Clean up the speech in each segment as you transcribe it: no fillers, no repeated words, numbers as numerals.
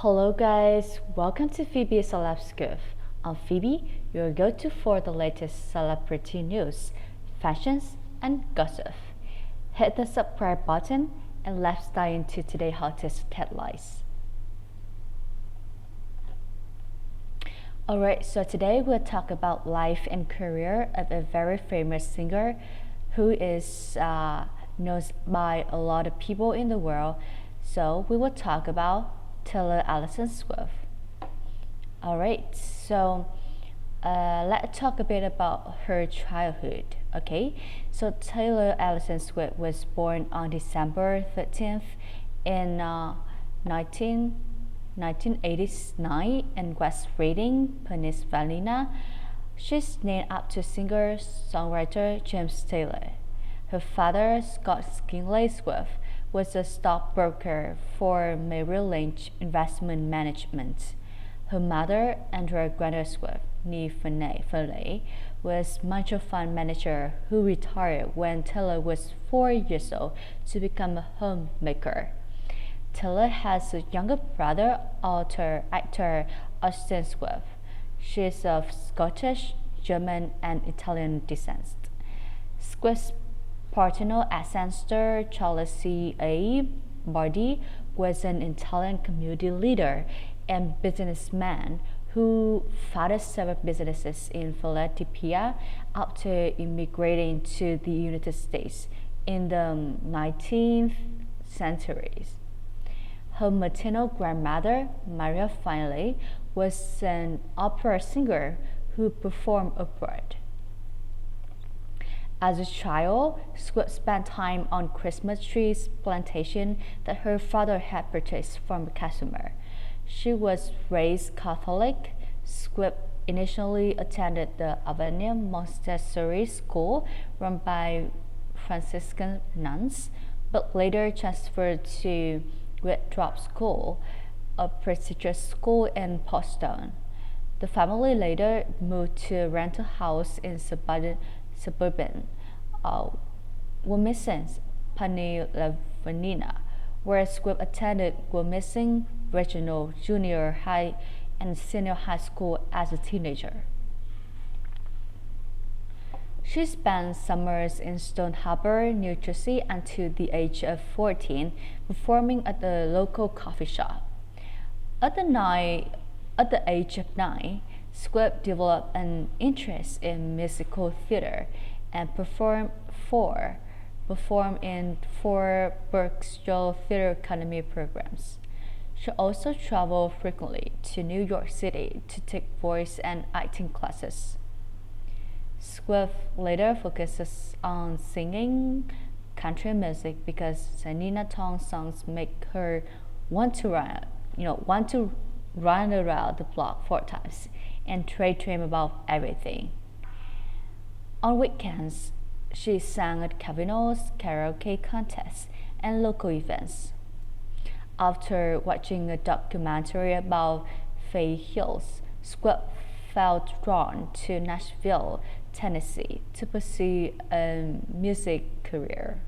Hello guys, welcome to Phoebe Celeb Scoop. I'm Phoebe, your go-to for the latest celebrity news, fashions, and gossip. Hit the subscribe button and let's dive into today's hottest headlines. Alright, so today we'll talk about life and career of a very famous singer who is known by a lot of people in the world. So we will talk about Taylor Allison Swift. Alright, so let's talk a bit about her childhood. Okay, so Taylor Allison Swift was born on December 13th in 1989 in West Reading, Pennsylvania. She's named after singer-songwriter James Taylor. Her father, Scott Kinley Swift, was a stockbroker for Merrill Lynch Investment Management. Her mother, Andrea Grandeur Swift, née Finlay, was mutual fund manager who retired when Taylor was 4 years old to become a homemaker. Taylor has a younger brother, actor Austin Swift. She is of Scottish, German, and Italian descent. Swift's paternal ancestor, Charles C.A. Bardi, was an Italian community leader and businessman who founded several businesses in Philadelphia after immigrating to the United States in the 19th century. Her maternal grandmother, Maria Finlay, was an opera singer who performed abroad. As a child, Swift spent time on Christmas trees plantation that her father had purchased from a customer. She was raised Catholic. Swift initially attended the Avenia Montessori School run by Franciscan nuns, but later transferred to Winthrop School, a prestigious school in Boston. The family later moved to a rental house in suburban Wilmington, Pennsylvania, where Swift attended Wilmington Regional Junior High and Senior High School as a teenager. She spent summers in Stone Harbor, New Jersey until the age of 14, performing at a local coffee shop. At the age of 9, Swift developed an interest in musical theater and performed in 4 Berkshire Theater Academy programs. She also traveled frequently to New York City to take voice and acting classes. Swift later focuses on singing country music because Selena Tong songs make her want to run around the block 4 times and daydream about everything. On weekends, she sang at casinos, karaoke contests, and local events. After watching a documentary about Faye Hills, Swift felt drawn to Nashville, Tennessee to pursue a music career.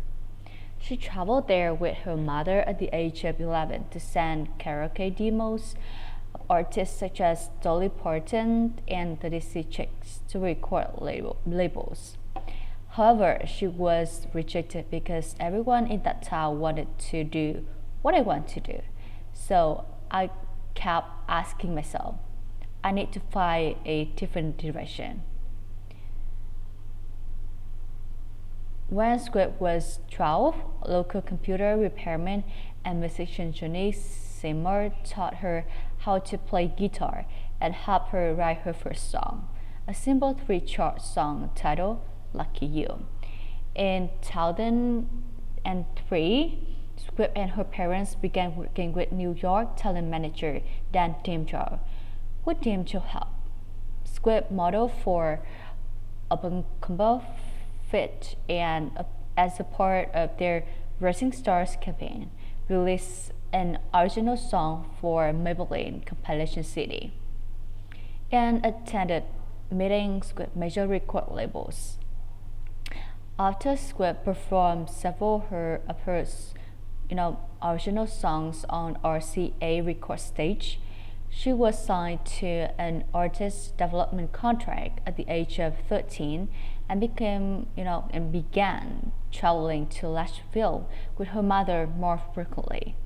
She traveled there with her mother at the age of 11 to send karaoke demos of artists such as Dolly Parton and the DC Chicks to record labels. However, she was rejected because everyone in that town wanted to do what I want to do. So I kept asking myself, I need to find a different direction. When Swift was 12, local computer repairman and musician Johnny Seymour taught her how to play guitar and helped her write her first song, a simple 3-chord song titled Lucky You. In 2003, Swift and her parents began working with New York talent manager Dan Dimjo, who Dimjo helped Swift model for Abercrombie Fitch and as a part of their Rising Stars campaign, released an original song for Maybelline compilation CD, and attended meetings with major record labels. After Swift performed several of her original songs on RCA record stage. She was signed to an artist development contract at the age of 13 and began traveling to Nashville with her mother more frequently.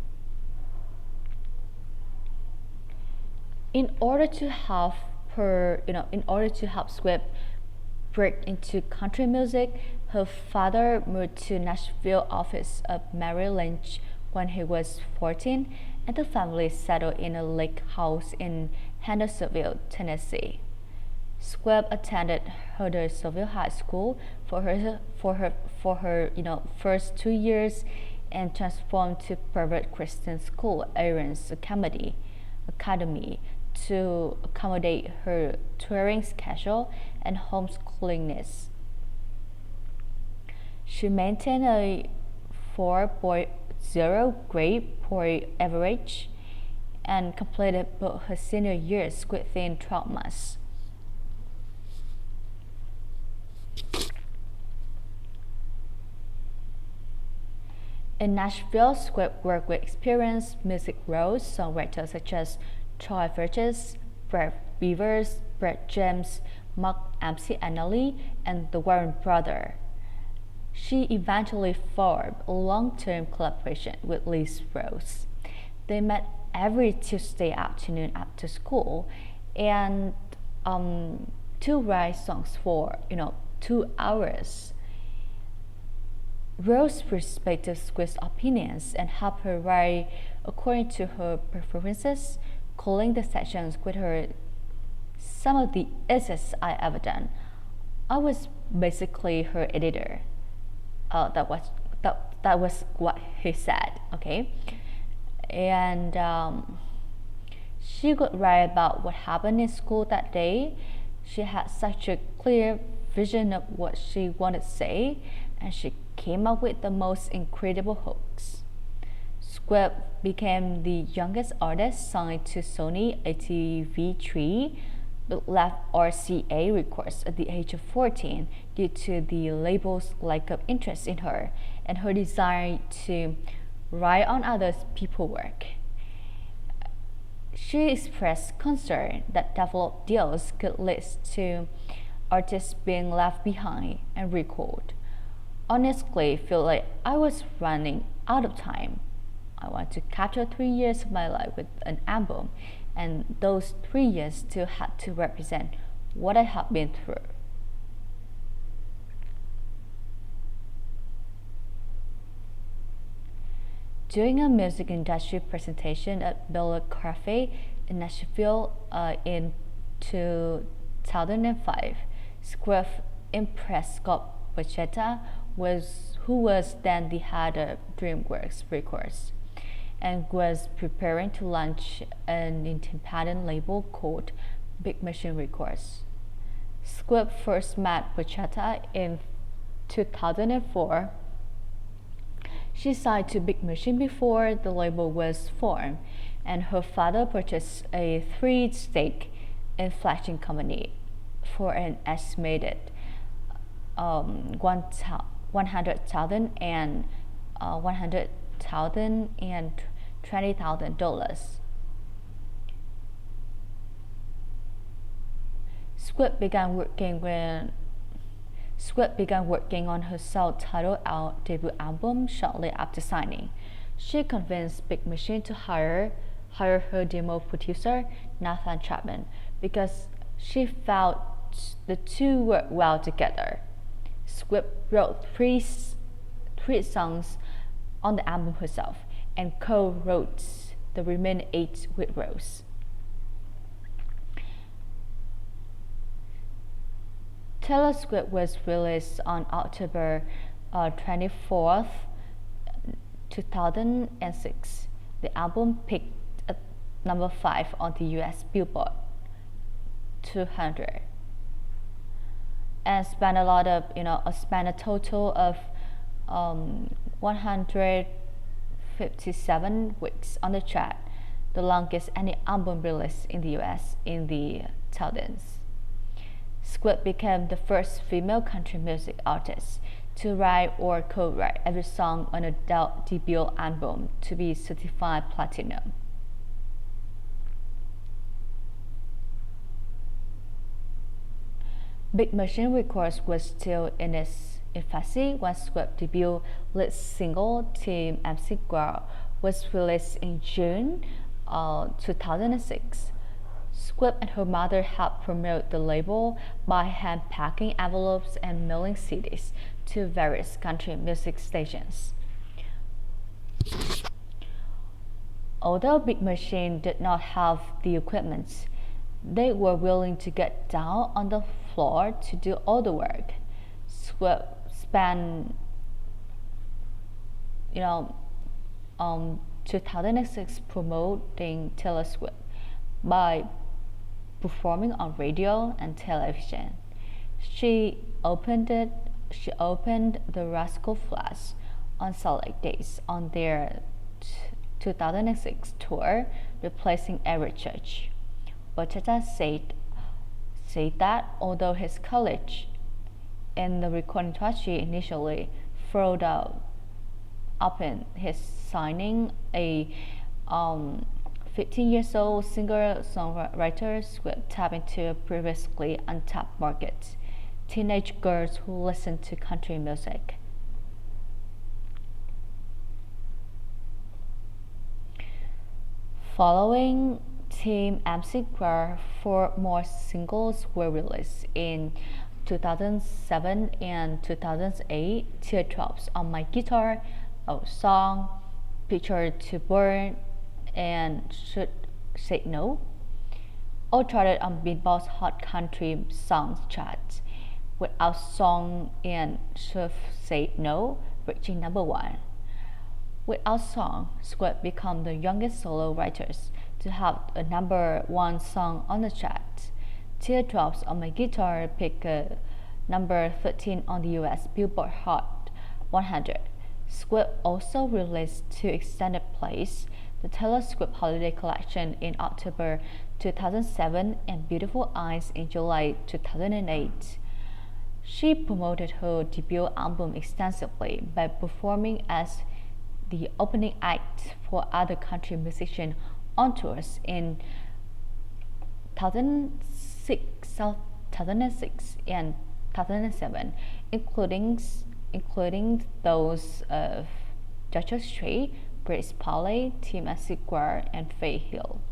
In order to help Swift break into country music, her father moved to Nashville office of Mary Lynch when he was 14, and the family settled in a lake house in Hendersonville, Tennessee. Squibb attended Hendersonville High School for her first 2 years and transformed to private Christian school Aaron's Academy to accommodate her touring schedule and homeschooling needs. She maintained a 4.0 grade point average and completed both her senior years within 12 months. In Nashville, Squibb worked with experienced music roles songwriters such as Troy Verges, Brett Beavers, Brett James, Mark MC Annaly, and the Warren Brothers. She eventually formed a long-term collaboration with Liz Rose. They met every Tuesday afternoon after school and to write songs for 2 hours. Rose respected Squibb's opinions and helped her write according to her preferences, calling the sessions with her some of the easiest I ever done. I was basically her editor. That was what he said. Okay, and she could write about what happened in school that day. She had such a clear vision of what she wanted to say, and she came up with the most incredible hooks. Squibb became the youngest artist signed to Sony ATV3, but left RCA Records at the age of 14 due to the label's lack of interest in her and her desire to write on other people's work. She expressed concern that developed deals could lead to artists being left behind and recalled. Honestly, feel like I was running out of time. I want to capture 3 years of my life with an album, and those 3 years still had to represent what I had been through. During a music industry presentation at Bella Cafe in Nashville in 2005, Squibb impressed Scott Bachetta, who was then the head of DreamWorks Records, and was preparing to launch an independent label called Big Machine Records. Squibb first met Bachetta in 2004. She signed to Big Machine before the label was formed, and her father purchased a 3 stake in Flashing Company for an estimated $100,000 and $100,000 and $20,000. Squibb began working on her self-titled debut album shortly after signing. She convinced Big Machine to hire her demo producer, Nathan Chapman, because she felt the two worked well together. Squibb wrote three songs on the album herself and co-wrote the remaining 8 with Rose. Taylor Swift was released on October 24th, 2006. The album peaked at number 5 on the US Billboard 200 and spent a total of 157 weeks on the chart, the longest any album released in the US in the 2000s. Squibb became the first female country music artist to write or co-write every song on a debut album to be certified platinum. Big Machine Records was still in its infancy when Swift's debut lead single Team MC Girl was released in June 2006. Swift and her mother helped promote the label by hand-packing envelopes and mailing CDs to various country music stations. Although Big Machine did not have the equipment, they were willing to get down on the floor to do all the work. Swift spent 2006 promoting Taylor Swift by performing on radio and television. She opened the Rascal Flatts on select days on their 2006 tour, replacing Eric Church. Bachata said that although his college and the recording industry initially throwed open his signing a 15-year-old singer-songwriter, Swift tapped into a previously untapped market: teenage girls who listen to country music. Following Team MC Girl, 4 more singles were released in 2007 and 2008: Teardrops on My Guitar, A Song, Picture to Burn, and Should Say No, all charted on Billboard's Hot Country Songs chart, with Our Song and Should Say No reaching number 1. With Our Song, Swift became the youngest solo writers to have a number 1 song on the chart. Teardrops on My Guitar peaked number 13 on the US Billboard Hot 100. Swift also released 2 extended plays, the Taylor Swift Holiday Collection in October 2007 and Beautiful Eyes in July 2008. She promoted her debut album extensively by performing as the opening act for other country musicians on tours in 2006 and 2007, including those of Joshua Tree, Grace Polley, Tim Asigwar, and Faye Hill.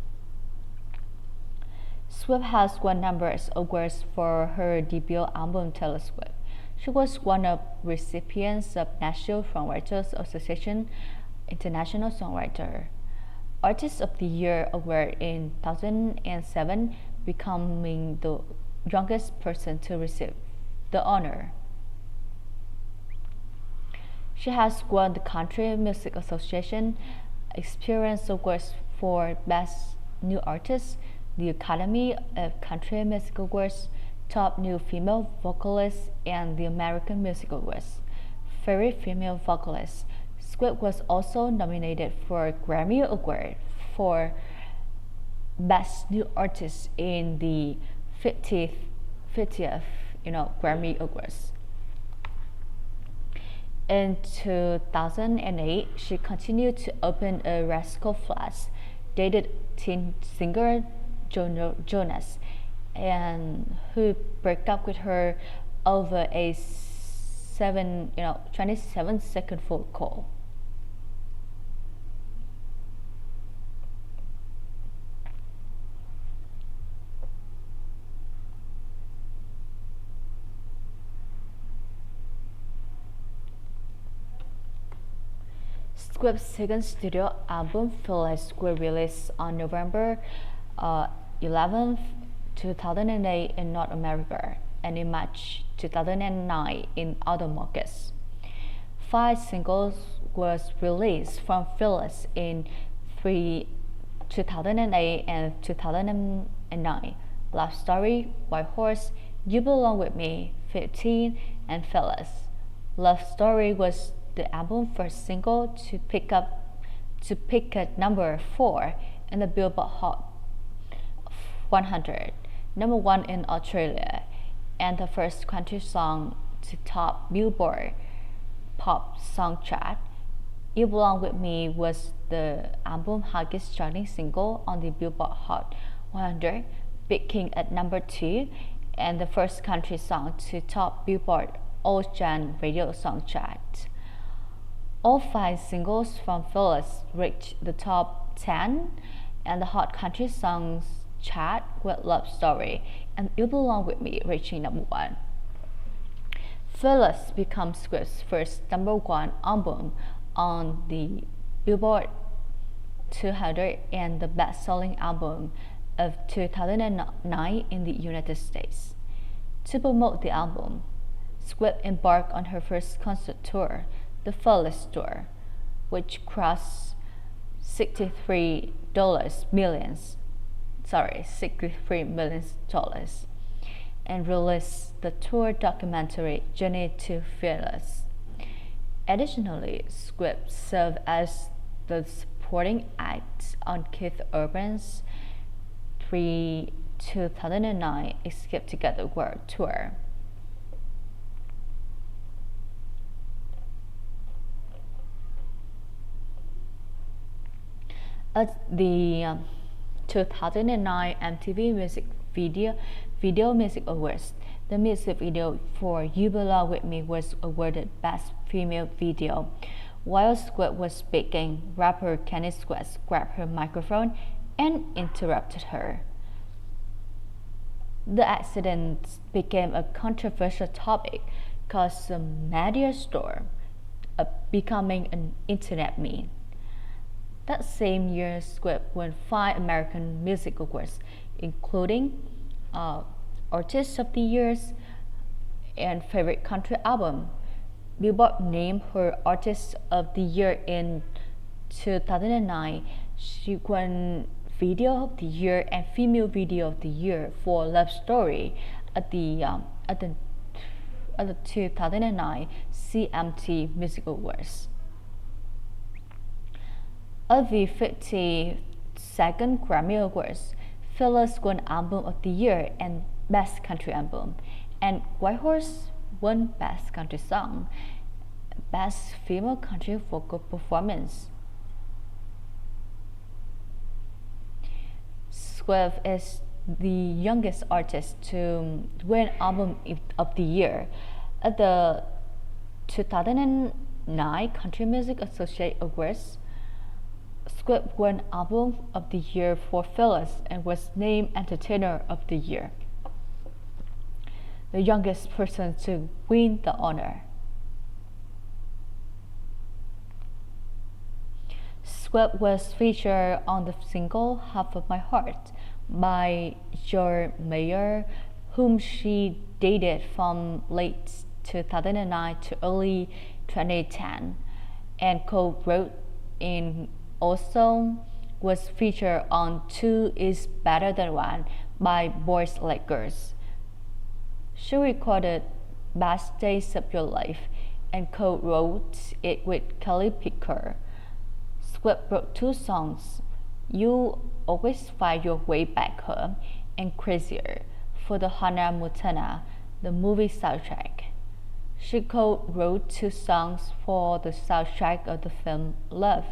Swift has won numerous awards for her debut album Taylor Swift. She was one of recipients of National Songwriters Association International Songwriter Artist of the Year award in 2007, becoming the youngest person to receive the honor. She has won the Country Music Association Experience Awards for Best New Artist, the Academy of Country Music Awards, Top New Female Vocalist, and the American Music Awards. Favorite Female Vocalist. Swift was also nominated for a Grammy Award for Best New Artist in the 50th Grammy Awards. In 2008, she continued to open a Rascal Flatts, dated teen singer Jonas, and who broke up with her over a 27-second phone call. Swift's second studio album, Fearless, was released on November 11, 2008 in North America and in March 2009 in other markets. 5 singles was released from Fearless in 2008 and 2009: Love Story, White Horse, You Belong With Me, 15, and Fearless. Love Story was the album's first single to pick at number 4 in the Billboard Hot 100, number 1 in Australia, and the first country song to top Billboard pop song chart. You Belong With Me was the album's highest charting single on the Billboard Hot 100, peaking at number 2, and the first country song to top Billboard All-Gen Radio Song Chart. All 5 singles from Phyllis reached the top 10, and the Hot Country Songs chart with Love Story and You Belong With Me reaching number 1. Phyllis becomes Swift's first number 1 album on the Billboard 200 and the best-selling album of 2009 in the United States. To promote the album, Swift embarked on her first concert tour, the Phyllis Tour, which crossed $63 million, and released the tour documentary Journey to Phyllis. Additionally, Swift served as the supporting act on Keith Urban's 2009 Escape Together World Tour. At the 2009 MTV Video Music Awards, the music video for You Belong With Me was awarded Best Female Video. While Swift was speaking, rapper Kanye West grabbed her microphone and interrupted her. The accident became a controversial topic, caused a media storm, becoming an internet meme. That same year, Swift won 5 American Music Awards, including Artist of the Year and Favorite Country Album. Billboard named her Artist of the Year in 2009. She won Video of the Year and Female Video of the Year for Love Story at the 2009 CMT Music Awards. At the 52nd Grammy Awards, Phyllis won Album of the Year and Best Country Album, and Whitehorse won Best Country Song, Best Female Country Vocal Performance. Swift is the youngest artist to win Album of the Year. At the 2009 Country Music Association Awards, Swift won Album of the Year for Phyllis and was named Entertainer of the Year, the youngest person to win the honor. Swift was featured on the single Half of My Heart by John Mayer, whom she dated from late 2009 to early 2010, and co-wrote in. Also was featured on Two Is Better Than One by Boys Like Girls. She recorded Best Days of Your Life and co-wrote it with Kelly Picker. Swift wrote 2 songs, You Always Find Your Way Back Home and Crazier, for the Hannah Montana, the movie soundtrack. She co-wrote 2 songs for the soundtrack of the film Love,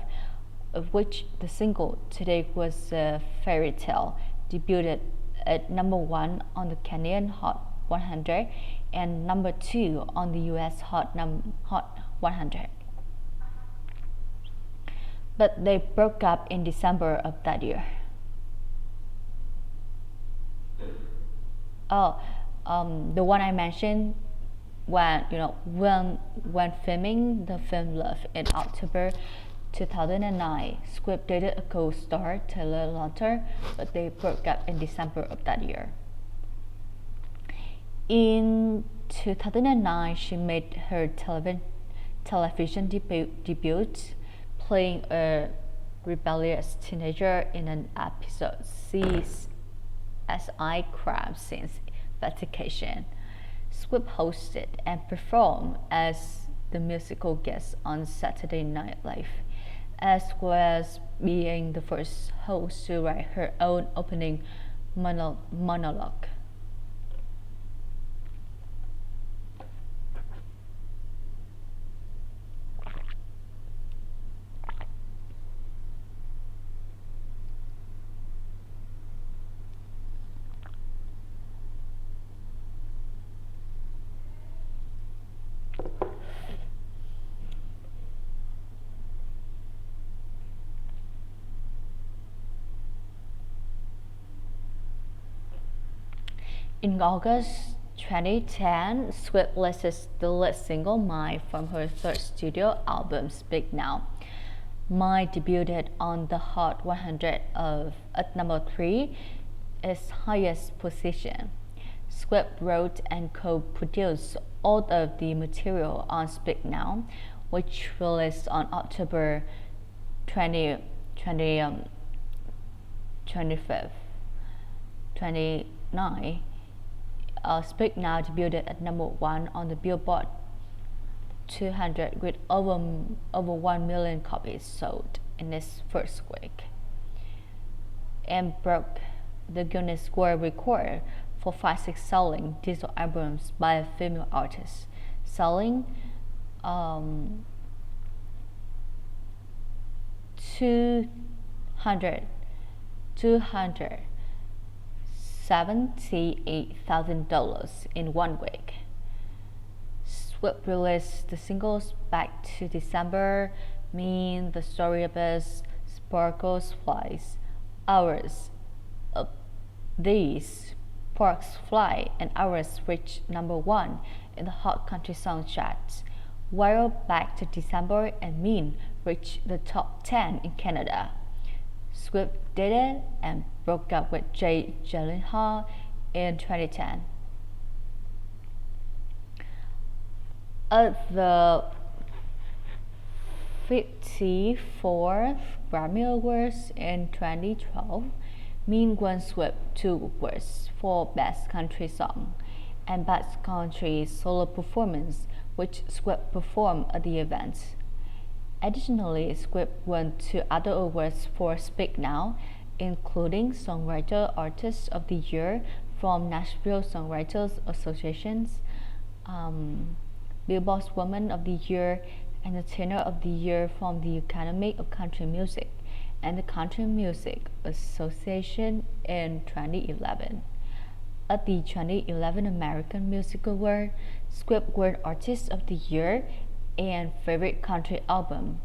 of which the single Today Was a Fairy Tale debuted at number 1 on the Canadian Hot 100 and number 2 on the US Hot 100. But they broke up in December of that year. The one I mentioned when filming the film Love in October 2009, Swift dated a co-star Taylor Lautner, but they broke up in December of that year. In 2009, she made her television debut, playing a rebellious teenager in an episode CSI Crime Scene Investigation. Swift hosted and performed as the musical guest on Saturday Night Live, as well as being the first host to write her own opening monologue. In August 2010, Swift releases the lead single "Mine" from her third studio album "Speak Now". "Mine" debuted on the Hot 100 at number 3, its highest position. Swift wrote and co-produced all of the material on "Speak Now", which released on October 20, 25th, 29. Speak Now debuted at number 1 on the Billboard 200 with over 1 million copies sold in its first week, and broke the Guinness World Record for fastest selling digital albums by a female artist, selling 278,000 in 1 week. Swift released the singles "Back to December", "Mean", "The Story of Us", "Sparkles Flies", "Hours". These, "Sparks Fly" and "Hours", reached number 1 in the Hot Country Song charts, while "Back to December" and "Mean" reached the top 10 in Canada. Swift dated and broke up with Jake Gyllenhaal in 2010. At the 54th Grammy Awards in 2012, Mean won Swift 2 awards for Best Country Song and Best Country Solo Performance, which Swift performed at the event. Additionally, Swift won 2 other awards for "Speak Now", including Songwriter Artist of the Year from Nashville Songwriters Association's, Billboard's Woman of the Year, Entertainer of the Year from the Academy of Country Music and the Country Music Association in 2011. At the 2011 American Music Award, Swift won Artist of the Year and Favorite Country Album.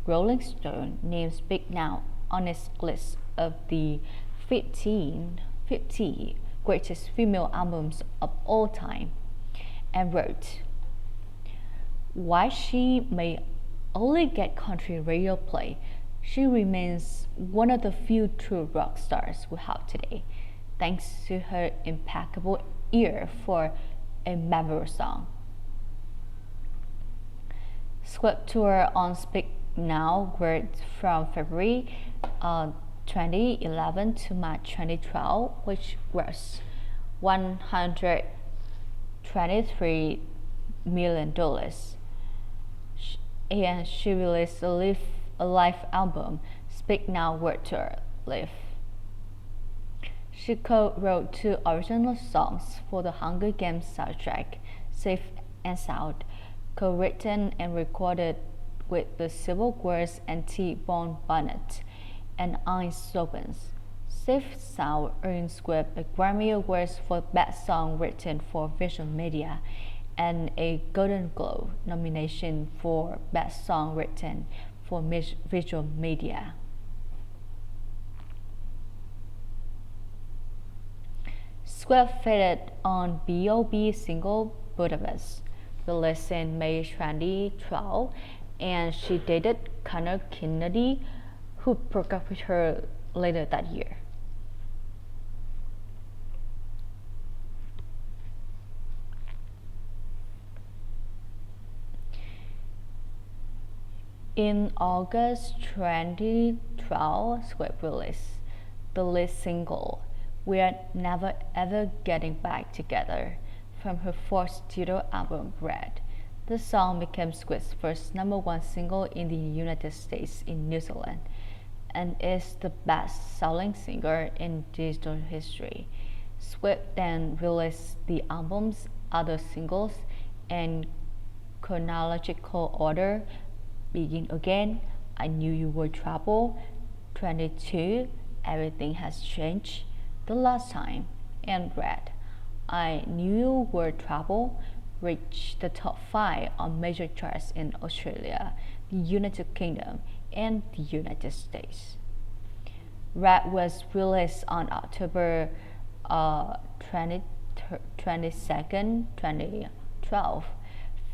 Rolling Stone named "Speak Now" on its list of the 50 greatest female albums of all time, and wrote, "While she may only get country radio play, she remains one of the few true rock stars we have today, thanks to her impeccable ear for a memorable song." Swift tour on "Speak Now" were from February 2011 to March 2012, which grossed $123 million. And she released a live album, "Speak Now World Tour Live". She co-wrote 2 original songs for the Hunger Games soundtrack, "Safe and Sound", co-written and recorded with the Civil Wars and T-Bone Burnett and Ice Opens. "Safe Sound" earned Swift a Grammy Award for Best Song Written for Visual Media and a Golden Globe nomination for Best Song Written for Visual Media. Swift featured on B.O.B. single "Budapest", released in May 2012, and she dated Connor Kennedy, who broke up with her later that year. In August 2012, Swift released the lead single "We're Never Ever Getting Back Together" from her fourth studio album, Red. The song became Swift's first #1 single in the United States and New Zealand, and is the best-selling single in digital history. Swift then released the album's other singles in chronological order: "Begin Again", "I Knew You Were Trouble", 22, "Everything Has Changed", "The Last Time", and Red. "I Knew You Were Trouble" reached the top 5 on major charts in Australia, the United Kingdom, and the United States. Red was released on October 20, 22nd, 2012,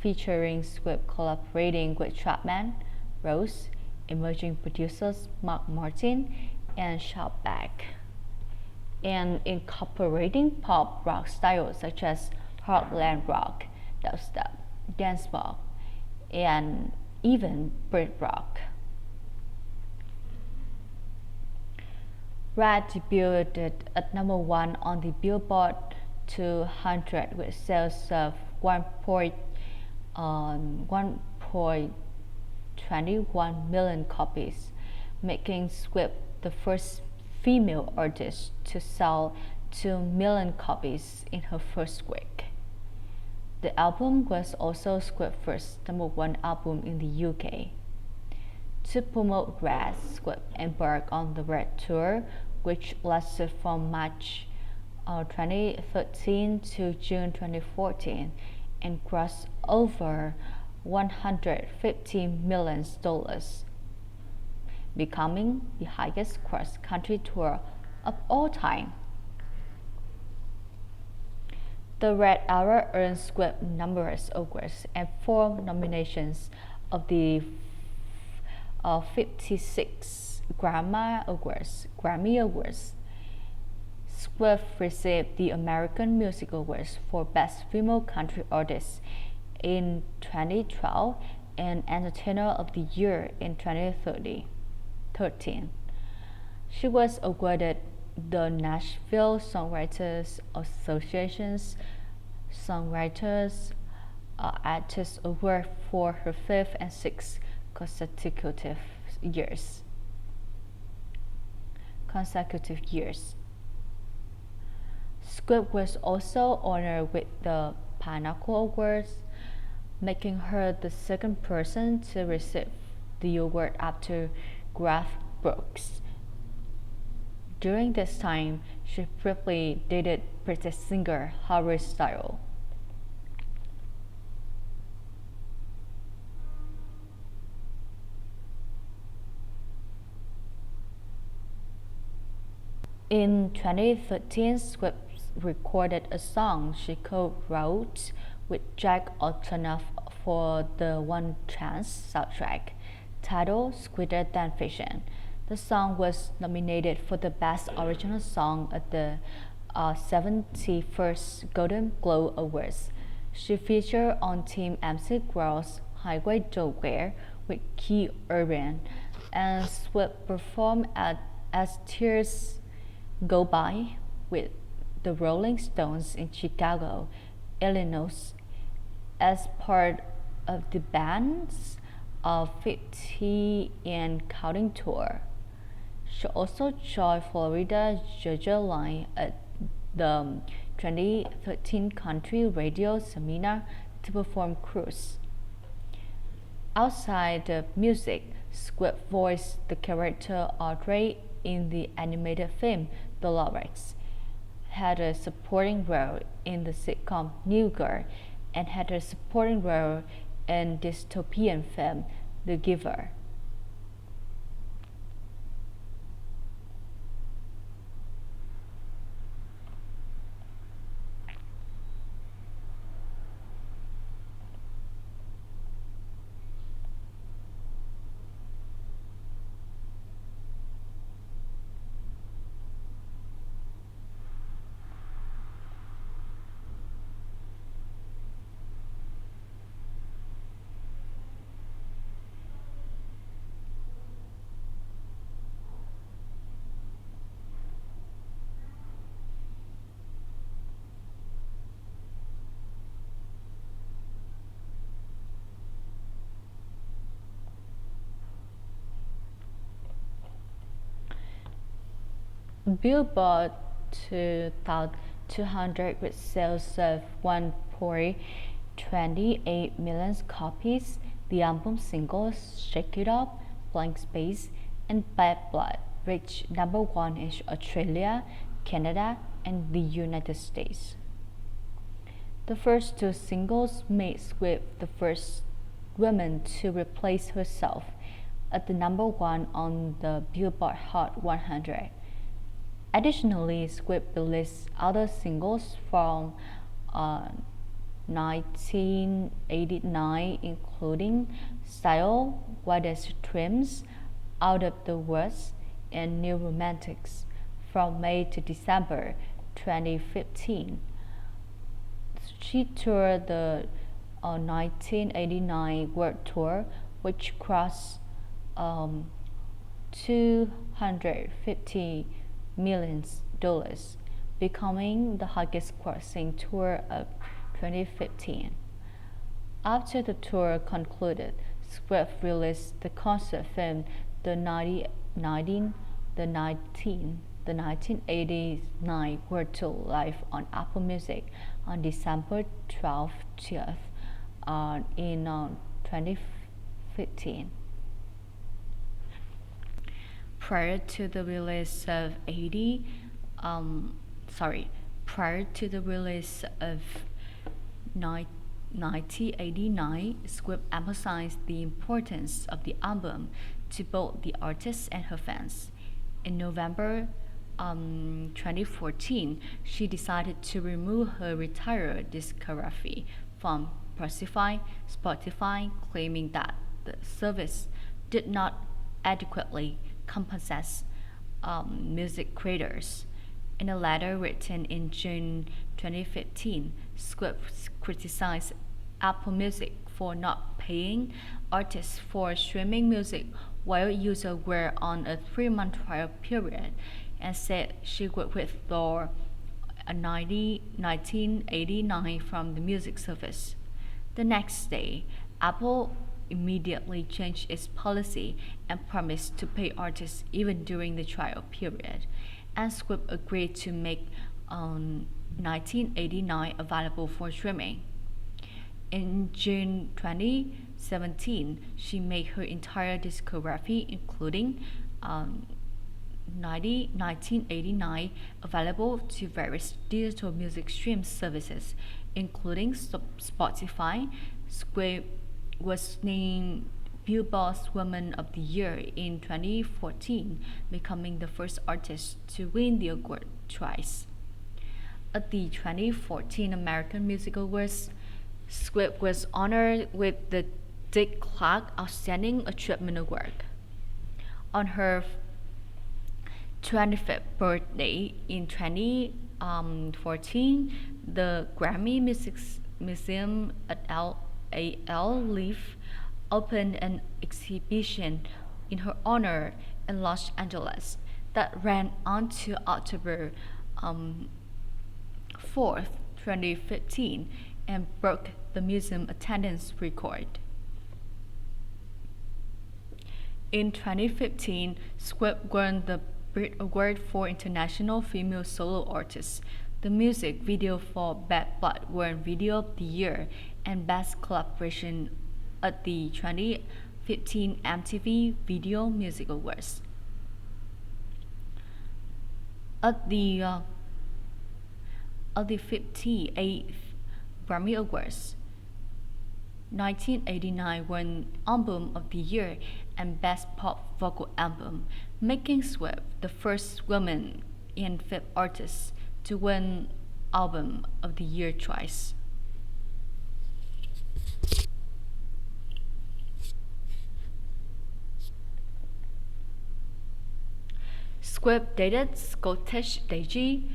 featuring Swift collaborating with Chapman, Rose, emerging producers Mark Martin, and Beck, and incorporating pop rock styles such as heartland rock, dubstep, dance pop, and even Brit rock. Red debuted at number 1 on the Billboard 200 with sales of 1.21 million copies, making Swift the first female artist to sell 2 million copies in her first week. The album was also Swift's first number 1 album in the UK. To promote Red, Swift embarked on the Red Tour, which lasted from March 2013 to June 2014 and grossed over $150 million, becoming the highest cross-country tour of all time. The Red Era earned Swift numerous awards and 4 nominations of the 56 Grammy Awards. Swift received the American Music Awards for Best Female Country Artist in 2012 and Entertainer of the Year in 2013. She was awarded the Nashville Songwriters Association's Songwriters Artist Award for her 5th and 6th consecutive years. Swift was also honored with the Pinnacle Awards, making her the second person to receive the award after Garth Brooks. During this time, she briefly dated British singer Harry Styles. In 2013, Swift recorded a song she co-wrote with Jack Antonoff for the One Chance soundtrack, titled Sweeter Than Fiction. The song was nominated for the Best Original Song at the 71st Golden Globe Awards. She featured on Team MC Girls' Highway Nowhere with Keith Urban, and Swift performed As Tears Go By with the Rolling Stones in Chicago, Illinois, as part of the band's 50 and Counting tour. She also joined Florida Georgia Line at the 2013 Country Radio Seminar to perform Cruise. Outside of music, Swift voiced the character Audrey in the animated film The Lorax, had a supporting role in the sitcom New Girl, and had a supporting role in dystopian film The Giver. Billboard 200 with sales of 1.28 million copies. The album singles Shake It Up, Blank Space, and Bad Blood reached number 1 in Australia, Canada, and the United States. The first 2 singles made Swift the first woman to replace herself at the number 1 on the Billboard Hot 100. Additionally, Squib released other singles from uh, 1989, including Style, Wildest Dreams, Out of the Woods, and New Romantics from May to December 2015. She toured the 1989 World Tour, which crossed $250 million, becoming the highest grossing tour of 2015. After the tour concluded, Swift released the concert film The 1989 World Tour live on Apple Music on December 12th in 2015. Prior to the release of prior to the release of 1989, Squib emphasized the importance of the album to both the artist and her fans. In November 2014, she decided to remove her retired discography from Spotify, claiming that the service did not adequately compensate music creators. In a letter written in June 2015, Squib criticized Apple Music for not paying artists for streaming music while users were on a 3-month trial period, and said she would withdraw 1989 from the music service. The next day, Apple immediately changed its policy and promised to pay artists even during the trial period, and Squib agreed to make 1989 available for streaming. In June 2017, she made her entire discography, including 1989, available to various digital music stream services, including Spotify. Squib was named Billboard's Woman of the Year in 2014, becoming the first artist to win the award twice. At the 2014 American Music Awards, Squib was honored with the Dick Clark Outstanding Achievement Award. On her 25th birthday in 2014, the Grammy Music Museum at AL Leaf opened an exhibition in her honor in Los Angeles that ran on to October 4th, 2015, and broke the museum attendance record. In 2015, Squib won the Brit Award for International Female Solo Artist. The music video for Bad Blood won Video of the Year and Best Collaboration at the 2015 MTV Video Music Awards. At the 58th Grammy Awards, 1989 won Album of the Year and Best Pop Vocal Album, making Swift the first woman and fifth artist to win Album of the Year twice. Squib dated Scottish DG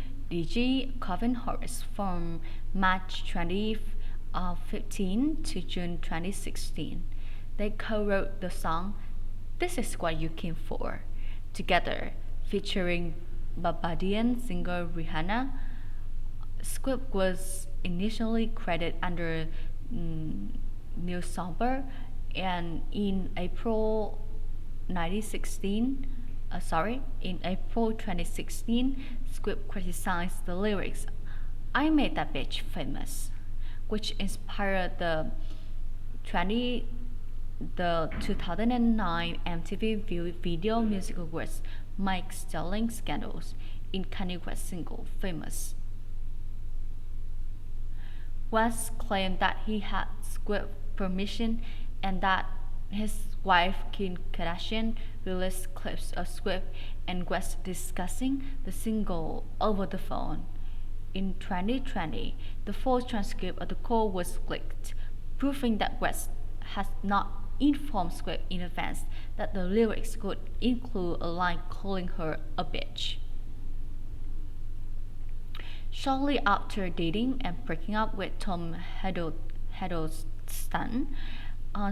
Calvin Harris from March 2015 to June 2016. They co-wrote the song "This Is What You Came For" together, featuring Barbadian singer Rihanna. Squib was initially credited under New Somber, and in April 2016, Squib criticized the lyrics "I Made That Bitch Famous," which inspired the 2009 MTV Video Music Awards Mike Sterling scandals in Kanye West's single "Famous." West claimed that he had Squib permission and that his wife Kim Kardashian released clips of Swift and West discussing the single over the phone. In 2020, the full transcript of the call was leaked, proving that West has not informed Swift in advance that the lyrics could include a line calling her a bitch. Shortly after dating and breaking up with Tom Hiddleston,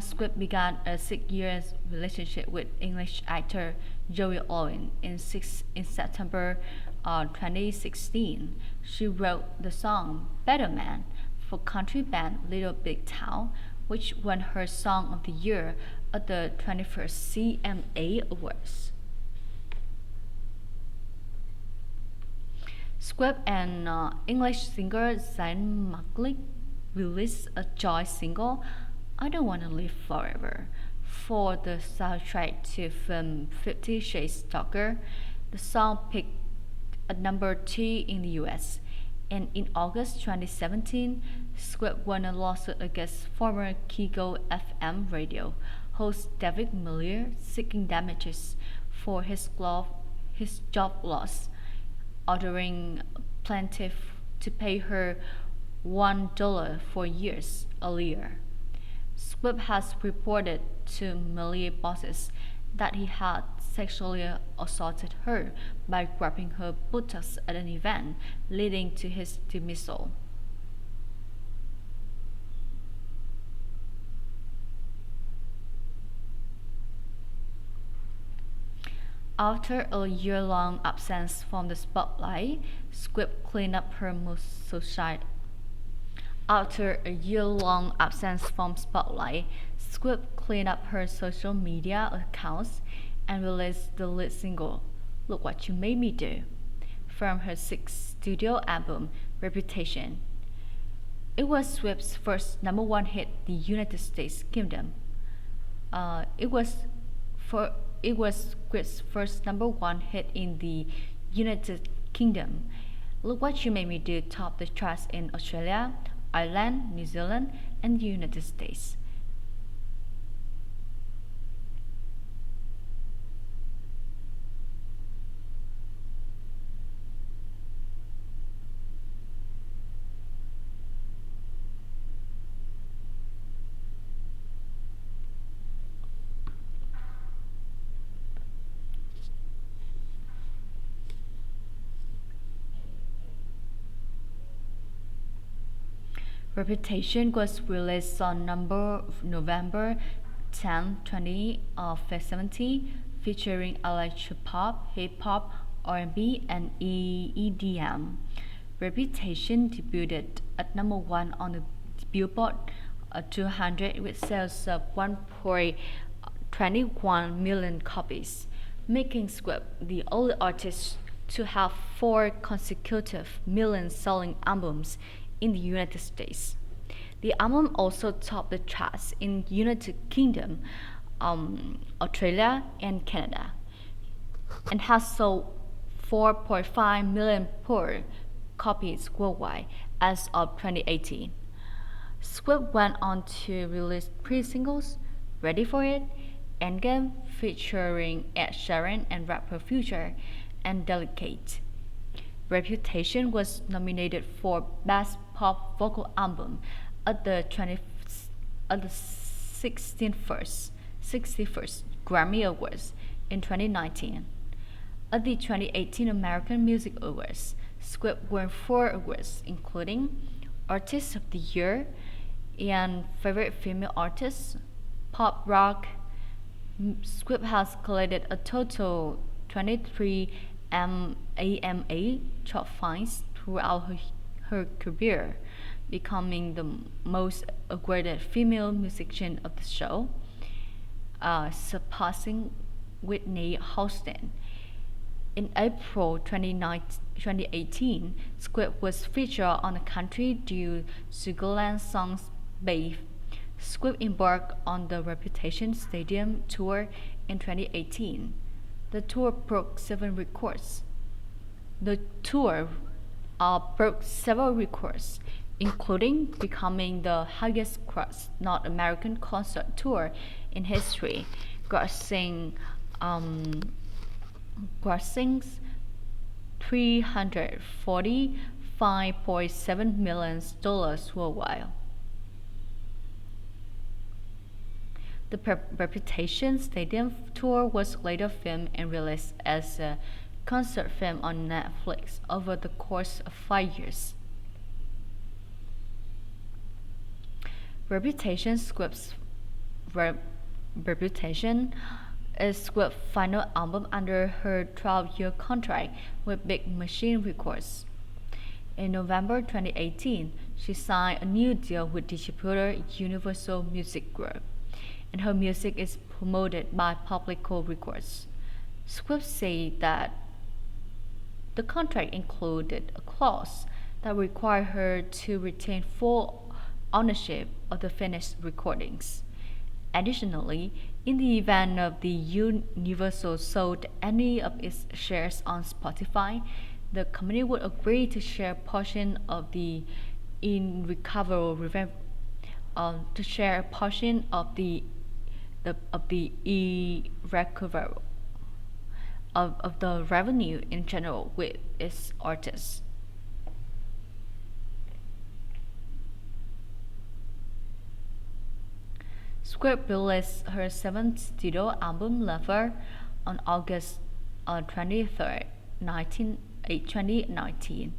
Swift began a 6 year relationship with English actor Joey Owen in September 2016. She wrote the song Better Man for country band Little Big Town, which won her Song of the Year at the 21st CMA Awards. Swift and English singer Zayn Malik released a joy single, I Don't Wanna Live Forever, for the soundtrack to film 50 Shades Darker. The song peaked at number 2 in the US, and in August 2017, Swift won a lawsuit against former Kigo FM radio host David Miller, seeking damages for his job loss, ordering plaintiff to pay her $1 for years earlier. Swift has reported to Miller bosses that he had sexually assaulted her by grabbing her buttocks at an event, leading to his dismissal. After a year-long absence from the spotlight, Swift cleaned up her social After a year-long absence from spotlight, Swift cleaned up her social media accounts and released the lead single, Look What You Made Me Do, from her sixth studio album, Reputation. It was Swift's first number one hit in the United States Kingdom. It was Swift's first number one hit in the United Kingdom. Look What You Made Me Do topped the charts in Australia, Ireland, New Zealand, and the United States. Reputation was released on November 10, 2017, featuring electropop, hip-hop, R&B, and EDM. Reputation debuted at number 1 on the Billboard 200 with sales of 1.21 million copies, making Swift the only artist to have 4 consecutive million-selling albums in the United States. The album also topped the charts in United Kingdom, Australia, and Canada, and has sold 4.5 million per copies worldwide as of 2018. Swift went on to release 3 singles: Ready for It, Endgame featuring Ed Sheeran and rapper Future, and Delicate. Reputation was nominated for Best Pop Vocal Album at the 61st Grammy Awards in 2019. At the 2018 American Music Awards, Swift won 4 awards, including Artist of the Year and Favorite Female Artist, Pop Rock. Swift has collected a total 23 AMA top finds throughout her career, becoming the most awarded female musician of the show, surpassing Whitney Houston. In April 2018, Swift was featured on the country due Sugarland song's Babe. Swift embarked on the Reputation Stadium tour in 2018. The tour broke several records. Including becoming the highest cross North American concert tour in history, grossing um, grossing $345.7 million worldwide. The Reputation Stadium tour was later filmed and released as a concert film on Netflix over the course of 5 years. Reputation Script's Reputation is Swift's final album under her 12-year contract with Big Machine Records. In November 2018, she signed a new deal with distributor Universal Music Group, and her music is promoted by Publico Records. Swift said that the contract included a clause that required her to retain full ownership of the finished recordings. Additionally, in the event of the Universal sold any of its shares on Spotify, the company would agree to share a portion of the irrecoverable of the revenue in general with its artists. Script released her seventh studio album Lover on August 23, 2019.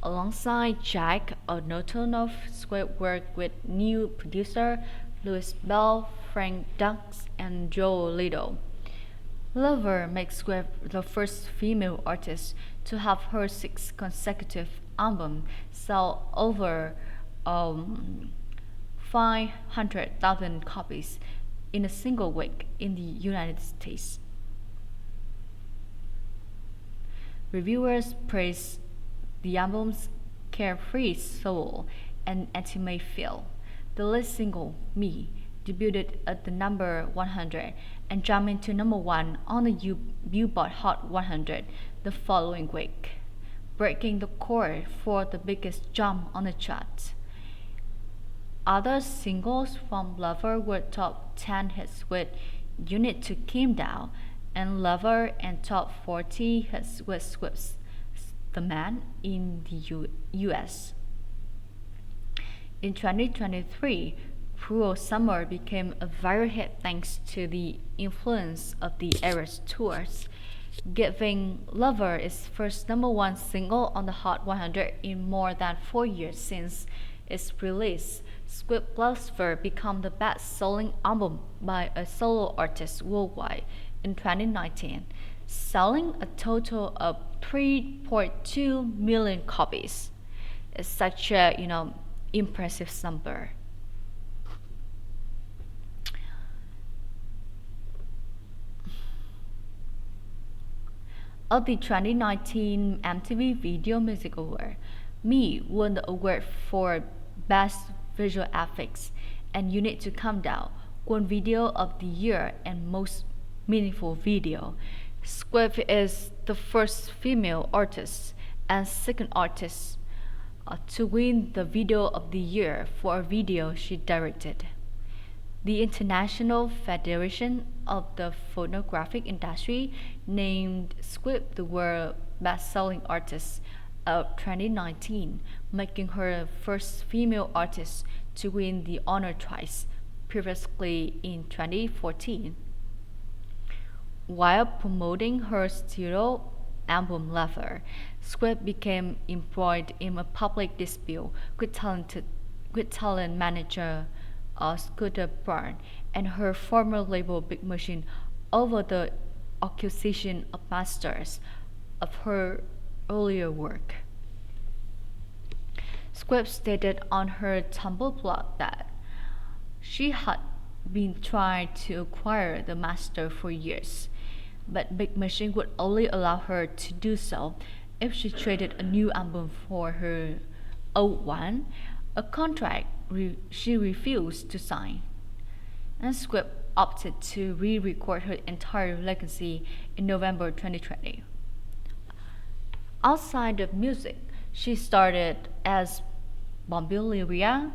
Alongside Jack O'Notanoff, Script worked with new producer Louis Bell, Frank Dux, and Joe Lido. Lover makes Script the first female artist to have her sixth consecutive album sell over 500,000 copies in a single week in the United States. Reviewers praised the album's carefree soul and intimate feel. The lead single, Me, debuted at the number 100 and jumped into number 1 on the Billboard Hot 100 the following week, breaking the record for the biggest jump on the chart. Other singles from Lover were top 10 hits with You Need to Calm Down and Lover, and top 40 hits with Swift's The Man in the US. In 2023, Cruel Summer became a viral hit thanks to the influence of the era's tours, giving Lover its first number 1 single on the Hot 100 in more than 4 years since its release. Swift Lover became the best-selling album by a solo artist worldwide in 2019, selling a total of 3.2 million copies. It's such a impressive number. At the 2019 MTV Video Music Award, Me won the award for Best Visual Effects, and You Need to Calm Down won Video of the Year and Most Meaningful Video. Swift is the first female artist and second artist to win the Video of the Year for a video she directed. The International Federation of the Phonographic Industry named Swift the world best-selling artist of 2019, making her the first female artist to win the honor twice, previously in 2014. While promoting her studio album Lover, Swift became embroiled in a public dispute with talent manager Scooter Braun and her former label Big Machine over the acquisition of masters of her earlier work. Swift stated on her Tumblr blog that she had been trying to acquire the master for years, but Big Machine would only allow her to do so if she traded a new album for her old one, a contract she refused to sign. And Swift opted to re-record her entire legacy in November 2020. Outside of music, she started as Bombilliria,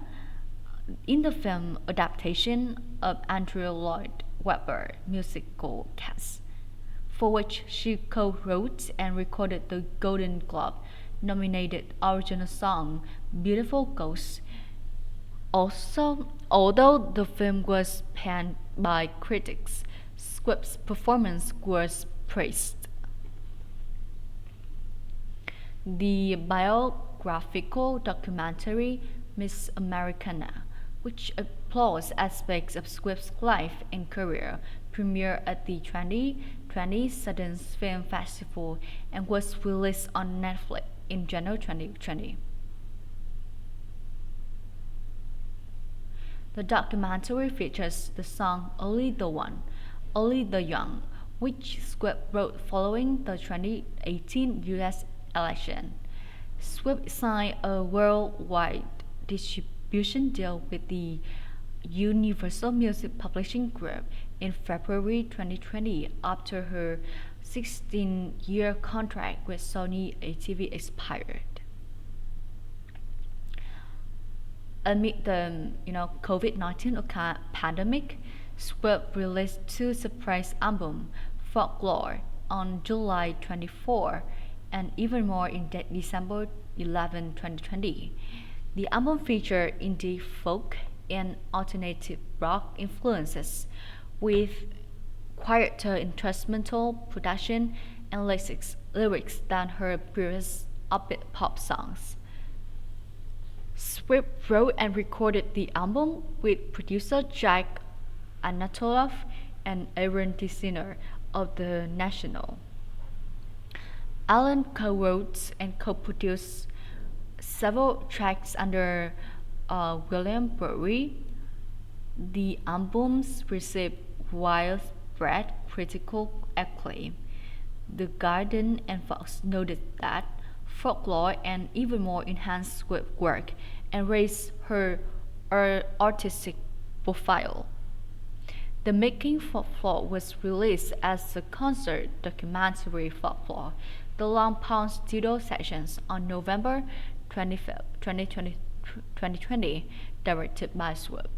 In the film adaptation of Andrew Lloyd Webber musical Cats, for which she co-wrote and recorded the Golden Globe nominated original song Beautiful Ghost. Also, although the film was panned by critics, Swift's performance was praised. The biographical documentary Miss Americana, which explores aspects of Swift's life and career, premiered at the 2020 Sundance Film Festival and was released on Netflix in January 2020. The documentary features the song Only the One, Only the Young, which Swift wrote following the 2018 US election. Swift signed a worldwide distribution deal with the Universal Music Publishing Group in February 2020 after her 16-year contract with Sony ATV expired. Amid the COVID-19 pandemic, Swift released two surprise albums, Folklore on July 24 and Even More in December 11, 2020. The album featured indie folk and alternative rock influences with quieter instrumental production and lyrics than her previous upbeat pop songs. Swift wrote and recorded the album with producer Jack Anatolov and Aaron Dessiner of The National. Alan co-wrote and co-produced several tracks under William Burry. The albums received widespread critical acclaim. The Guardian and Fox noted that Folklore and Even More enhanced Swift's work and raised her artistic profile. The Making Folklore was released as a concert documentary Folklore, the Long Pond studio sessions on November 25, 2020, directed by Swift.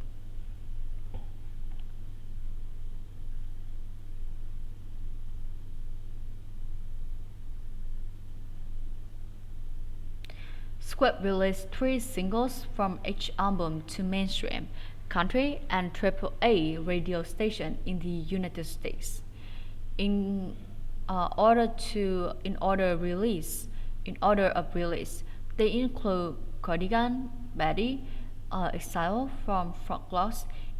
Swift released 3 singles from each album to mainstream, country, and AAA radio stations in the United States. In order of release, they include Cardigan, Betty, Exile from Folklore,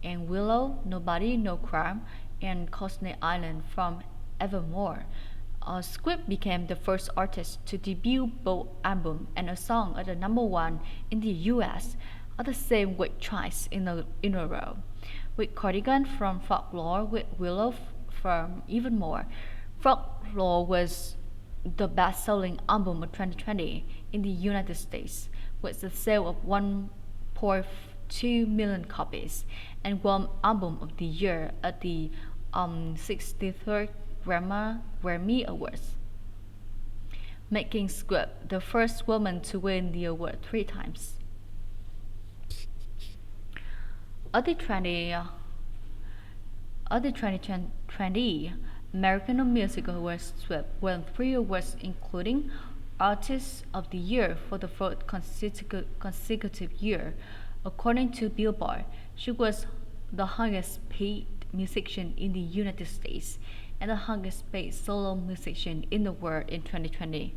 and Willow, Nobody, No Crime, and Courtney Island from Evermore. Swift became the first artist to debut both album and a song at the #1 in the US at the same week twice in a row, with Cardigan from Folklore with Willow from Even More. Folklore was the best-selling album of 2020 in the United States, with a sale of 1.2 million copies, and won Album of the Year at the 63rd Grammy Awards, making Swift the first woman to win the award 3 times. At the 2020 American Music Awards, Swift won 3 awards, including Artist of the Year for the 4th consecutive year. According to Billboard, she was the highest paid musician in the United States and the highest paid solo musician in the world in 2020.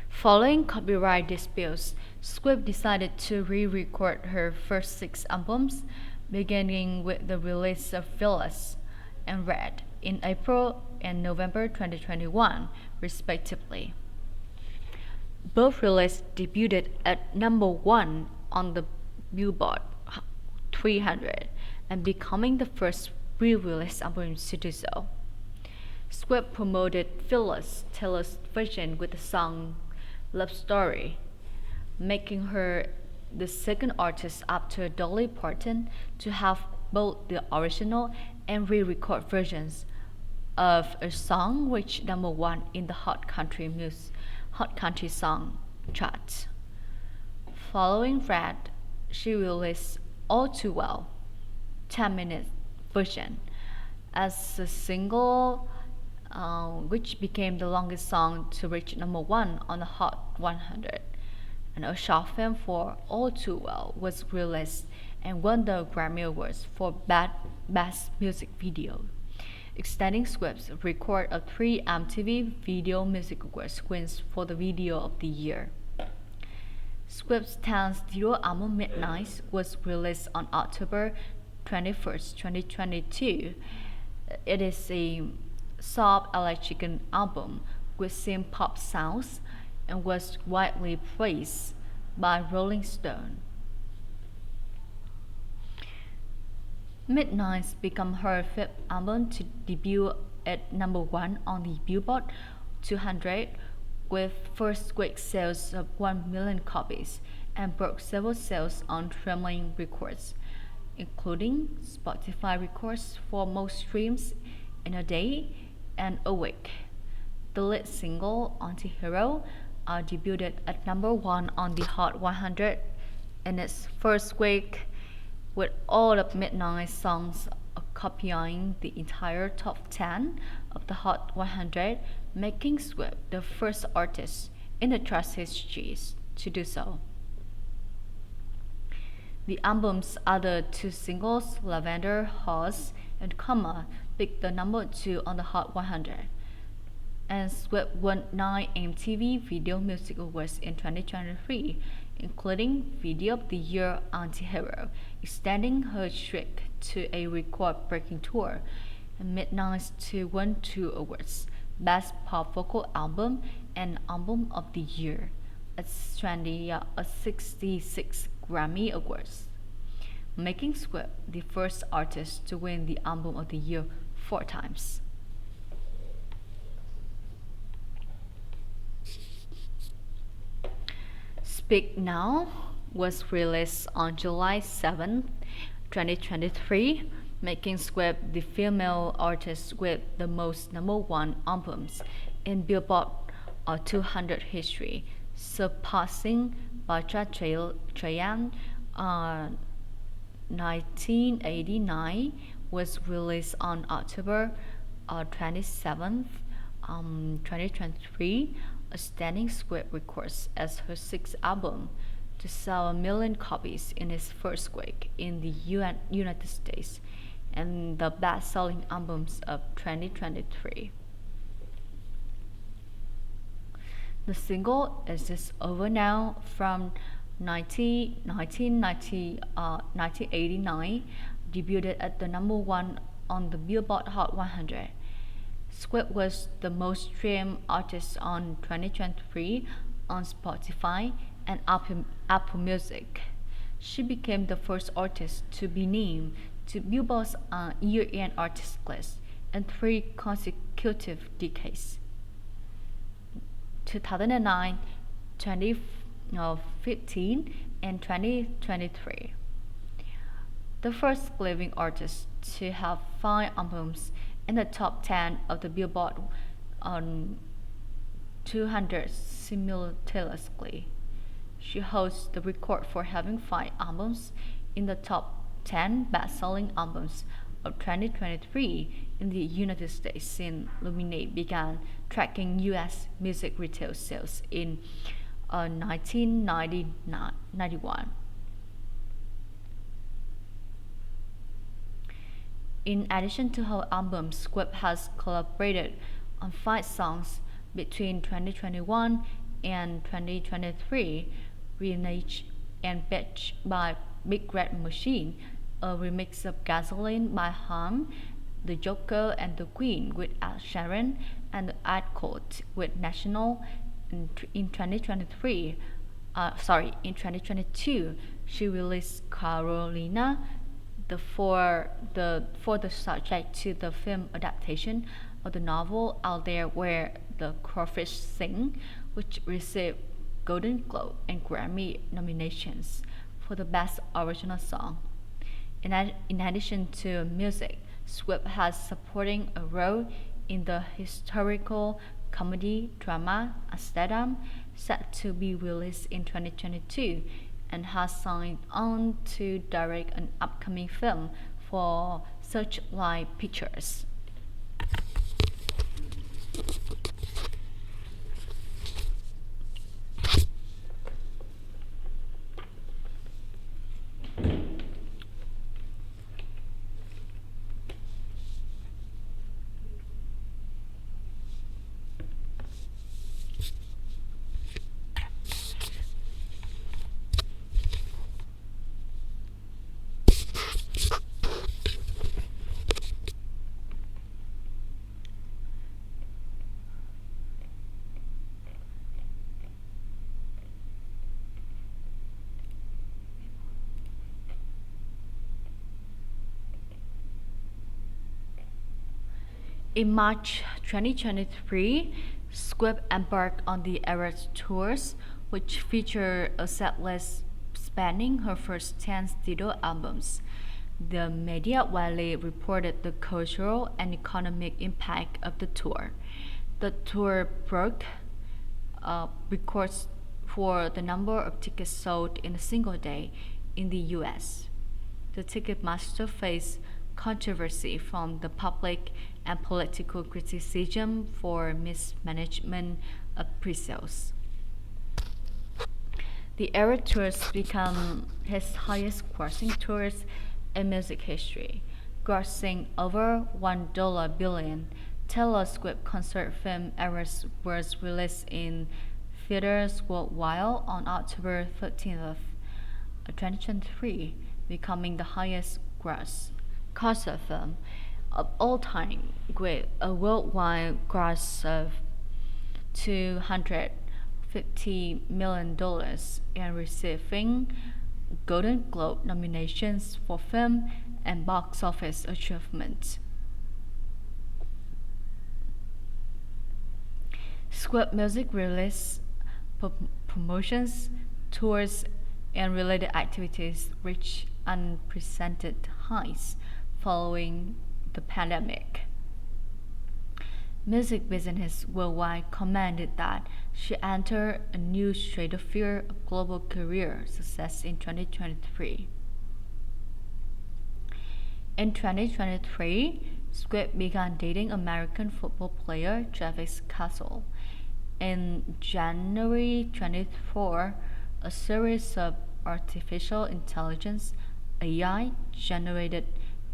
Following copyright disputes, Swift decided to re-record her first 6 albums, beginning with the release of Fearless and Red in April and November 2021, respectively. Both releases debuted at #1 on the Billboard 300 and becoming the first re-release album to do so. Swift promoted Fearless Taylor's version with the song Love Story, making her the second artist after Dolly Parton to have both the original and re-record versions of a song reached number one in the Hot Country Song chart. Following that, she released All Too Well, 10-minute version, as a single, which became the longest song to reach number one on the Hot 100. And a short film for All Too Well was released and won the Grammy Awards for Best Music Video, extending Swift's record of 3 MTV Video Music Awards wins for the Video of the Year. Swift's 10th studio album Midnight was released on October 21st, 2022. It is a soft electric album with synth-pop sounds and was widely praised by Rolling Stone. Midnight's became her fifth album to debut at number one on the Billboard 200 with first week sales of 1 million copies and broke several sales on streaming records, including Spotify records for most streams in a day and a week. The lead single, Anti-Hero, debuted at number one on the Hot 100 in its first week, with all of Midnight's songs occupying the entire top 10 of the Hot 100, making Swift the first artist in the chart's history to do so. The album's other 2 singles, Lavender Horse and Coma, picked the number 2 on the Hot 100. And Swift won 9 MTV Video Music Awards in 2023, including Video of the Year Anti-Hero, extending her streak to a record-breaking tour, and Midnight to win 2 awards, Best Pop Vocal Album and Album of the Year, at 66 Grammy Awards, making Swift the first artist to win the Album of the Year 4 times. Speak Now was released on July 7, 2023, making Swift the female artist with the most number one albums in Billboard 200 history, surpassing Batra Trayan. 1989 was released on October 27, 2023, standing Swift records as her 6th album to sell 1 million copies in its first week in the United States, and the best-selling albums of 2023. The single Is This Over Now from 1989 debuted at the number one on the Billboard Hot 100. Swift was the most streamed artist on 2023 on Spotify and Apple Music. She became the first artist to be named to Billboard's year-end artist list in 3 consecutive decades: 2009, 2015, and 2023. The first living artist to have 5 albums in the top 10 of the Billboard 200 simultaneously. She holds the record for having 5 albums in the top 10 best-selling albums of 2023 in the United States since Luminate began tracking U.S. music retail sales in 1991. In addition to her albums, Swift has collaborated on 5 songs between 2021 and 2023, Renage and Bitch by Big Red Machine, a remix of Gasoline by Hum, The Joker and the Queen with Ed Sheeran, and The Ad Code with National. In 2022, she released Carolina, for the subject to the film adaptation of the novel Out There Where the Crawfish Sing, which received Golden Globe and Grammy nominations for the Best Original Song. In addition to music, Swift has supporting a role in the historical comedy drama Amsterdam, set to be released in 2022, and has signed on to direct an upcoming film for Searchlight Pictures. In March 2023, Squib embarked on the Eras Tours, which featured a set list spanning her first 10 studio albums. The media widely reported the cultural and economic impact of the tour. The tour broke records for the number of tickets sold in a single day in the US. The Ticketmaster faced controversy from the public and political criticism for mismanagement of pre-sales. The Era Tours become his highest grossing tours in music history, grossing over $1 billion. Taylor Swift concert film Eras was released in theaters worldwide on October 13th, 2023, becoming the highest gross concert film of all time, with a worldwide gross of $250 million and receiving Golden Globe nominations for film and box office achievement. Squib Music release, promotions, tours, and related activities reached unprecedented heights following the pandemic. Music business worldwide commented that she entered a new stratosphere of global career success in 2023. In 2023, Squib began dating American football player Travis Castle. In January 24, a series of artificial intelligence AI generated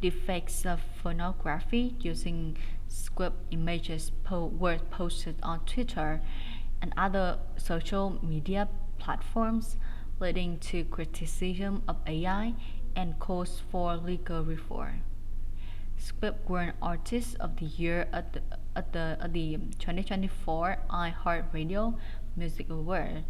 deepfakes of pornography using Squib images were posted on Twitter and other social media platforms, leading to criticism of AI and calls for legal reform. Squib won Artist of the Year at the 2024 iHeartRadio Music Award,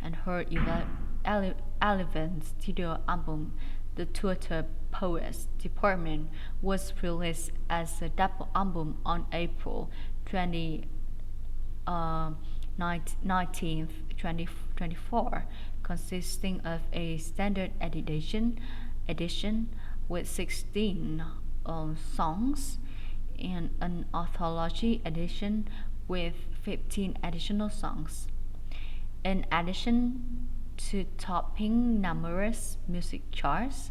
and her 11th studio album, The Twitter Poets Department, was released as a double album on April 19th, 2024, consisting of a standard edition with 16 songs and an anthology edition with 15 additional songs. In addition to topping numerous music charts,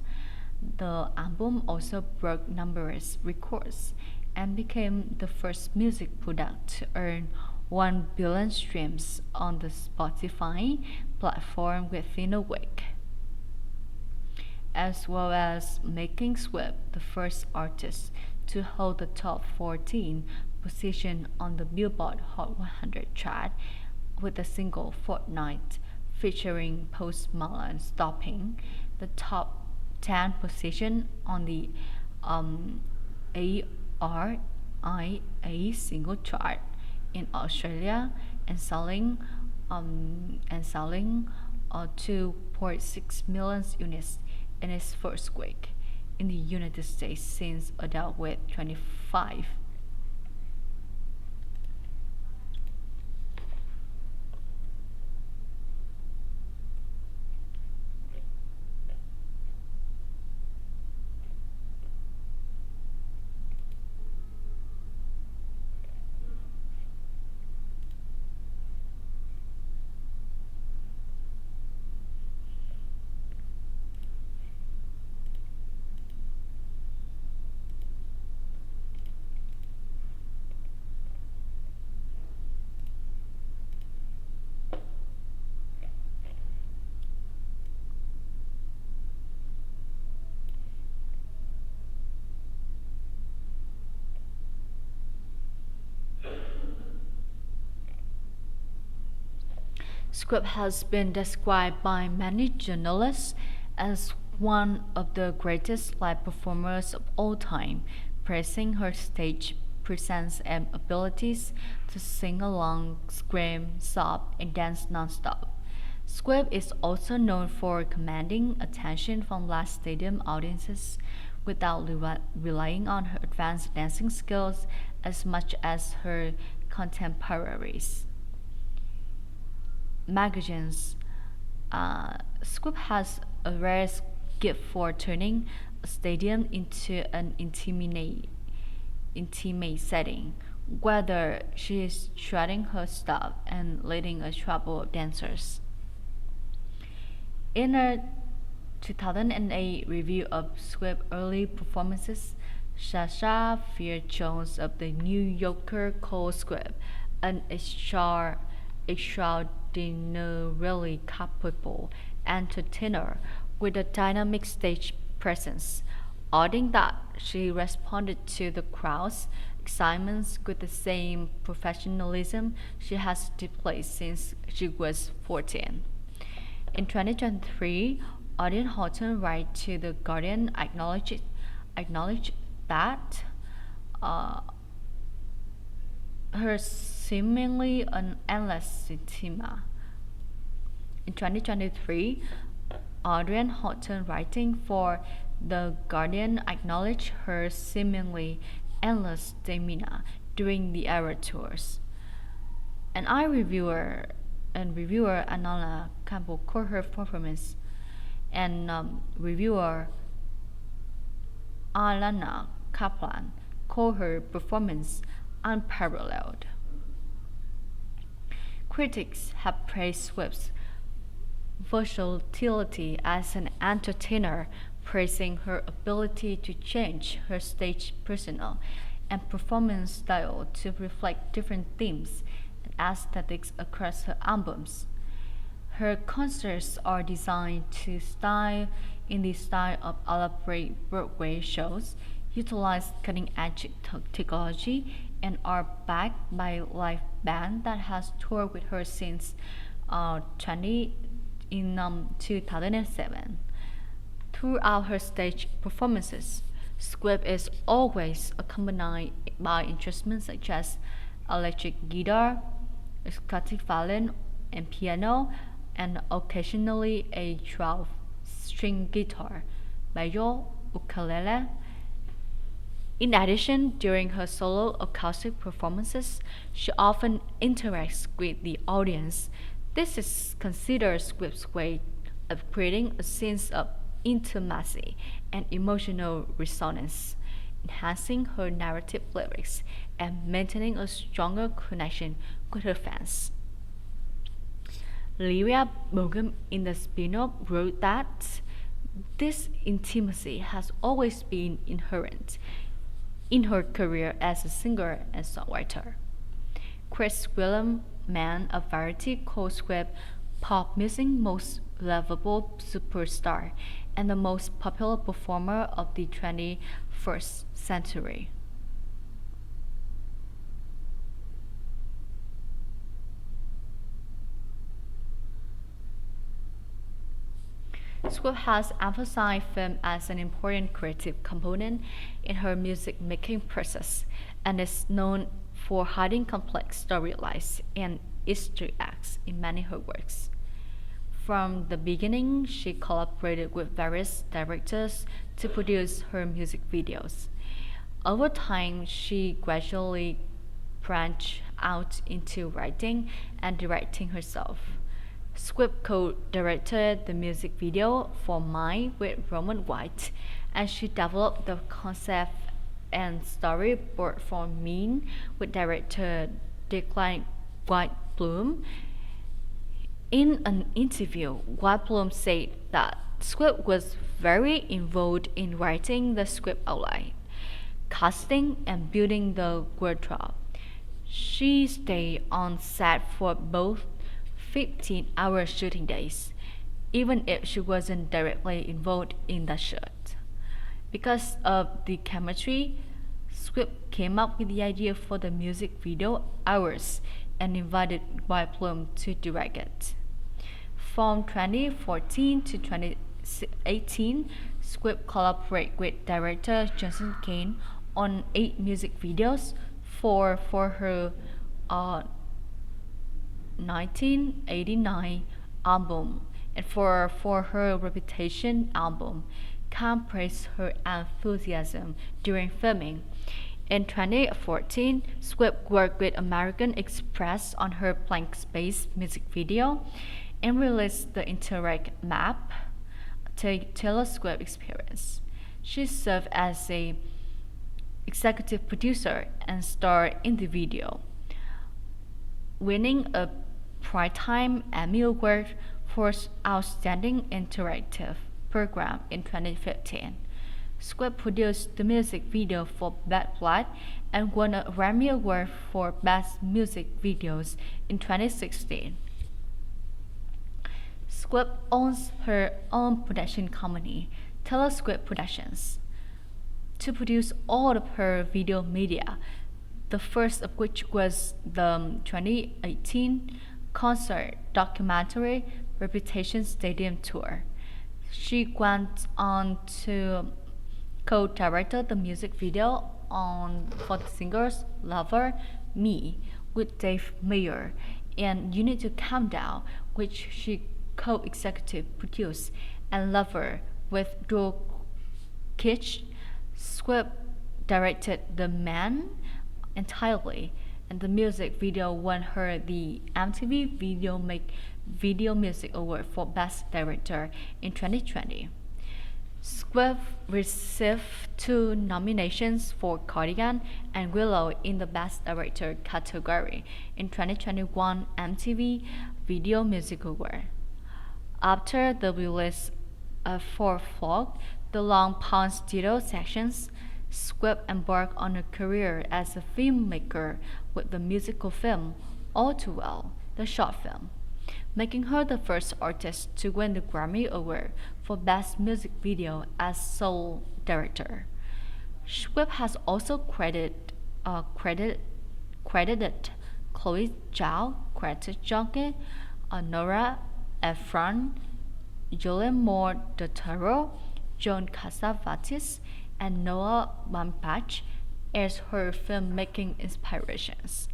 the album also broke numerous records and became the first music product to earn 1 billion streams on the Spotify platform within a week, as well as making Swift the first artist to hold the top 14 position on the Billboard Hot 100 chart with the single Fortnite featuring Post Malone, stopping the top 10 position on the ARIA single chart in Australia and selling 2.6 million units in its first week in the United States since Adult Week 25. Script has been described by many journalists as one of the greatest live performers of all time, praising her stage presence and abilities to sing along, scream, sob, and dance nonstop. Squibb is also known for commanding attention from large stadium audiences without relying on her advanced dancing skills as much as her contemporaries. Magazines. Squibb has a rare gift for turning a stadium into an intimate setting, whether she is shredding her stuff and leading a troupe of dancers. In a 2008 review of Swift's early performances, Sasha Fier Jones of the New Yorker called Swift an extraordinarily capable entertainer with a dynamic stage presence, adding that she responded to the crowd's excitement with the same professionalism she has displayed since she was 14. In 2023, Audrey Horton wrote to The Guardian acknowledged that her seemingly endless cinema. In 2023, Audrey Horton writing for The Guardian acknowledged her seemingly endless stamina during the era tours. Reviewer Anala Campbell called her performance, and reviewer Alana Kaplan called her performance unparalleled. Critics have praised Swift's versatility as an entertainer, praising her ability to change her stage persona and performance style to reflect different themes and aesthetics across her albums. Her concerts are designed to style in the style of elaborate Broadway shows, utilize cutting-edge technology, and are backed by a live band that has toured with her since 2007. Throughout her stage performances, Squibb is always accompanied by instruments such as electric guitar, acoustic violin, and piano, and occasionally a 12-string guitar, banjo, ukulele. In addition, during her solo acoustic performances, she often interacts with the audience. This is considered Swift's way of creating a sense of intimacy and emotional resonance, enhancing her narrative lyrics and maintaining a stronger connection with her fans. Lyria Bogum in the spin-off wrote that this intimacy has always been inherent in her career as a singer and songwriter. Chris William Mann of Variety called Swift pop music's most lovable superstar and the most popular performer of the 21st century. Swift has emphasized film as an important creative component in her music-making process and is known for hiding complex storylines and Easter eggs in many of her works. From the beginning, she collaborated with various directors to produce her music videos. Over time, she gradually branched out into writing and directing herself. Swift co-directed the music video for Mine with Roman White, and she developed the concept and storyboard for Mean with director Declan Whitebloom. In an interview, Whitebloom said that Swift was very involved in writing the script outline, casting, and building the wardrobe. She stayed on set for both 15-hour shooting days, even if she wasn't directly involved in the shoot. Because of the chemistry, Swift came up with the idea for the music video Hours and invited Whitebloom to direct it. From 2014 to 2018, Squib collaborated with director Johnson Kane on 8 music videos for her 1989 album, and for her Reputation album. Khan praised her enthusiasm during filming. In 2014, Squib worked with American Express on her Blank Space music video and released the Interact map, Taylor Swift Experience. She served as a executive producer and starred in the video, winning a Primetime Emmy Award for Outstanding Interactive Program in 2015. Squib produced the music video for Bad Blood and won a Grammy Award for Best Music Videos in 2016. Squib owns her own production company, Taylor Swift Productions, to produce all of her video media, the first of which was the 2018 concert documentary Reputation Stadium Tour. She went on to co-direct the music video for the singers Lover, Me with Dave Mayer, and You Need to Calm Down, which she co-executive produced, and Lover with Joe Kitsch. Squib directed The Man entirely, and the music video won her the MTV Video Music Award for Best Director in 2020. Squib received 2 nominations for Cardigan and Willow in the Best Director category in 2021 MTV Video Music Award. After the release for Flock, the Long Pond Studio Sessions, Squib embarked on a career as a filmmaker with the musical film All Too Well, the short film, making her the first artist to win the Grammy Award for Best Music Video as sole director. Squib has also credited Chloe Zhao, Greta Junke, Nora Ephron, Julian Moore Dotaro, John Cassavetes, and Noah Baumbach as her filmmaking inspirations.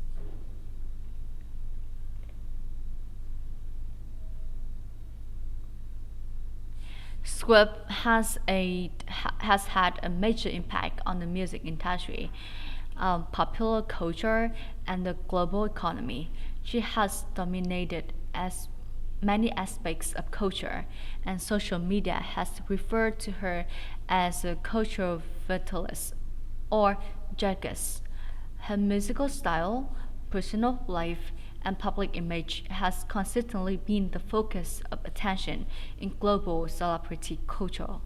Squib has had a major impact on the music industry, popular culture, and the global economy. She has dominated as many aspects of culture, and social media has referred to her as a cultural vitalist or jackass. Her musical style, personal life, and public image has consistently been the focus of attention in global celebrity culture.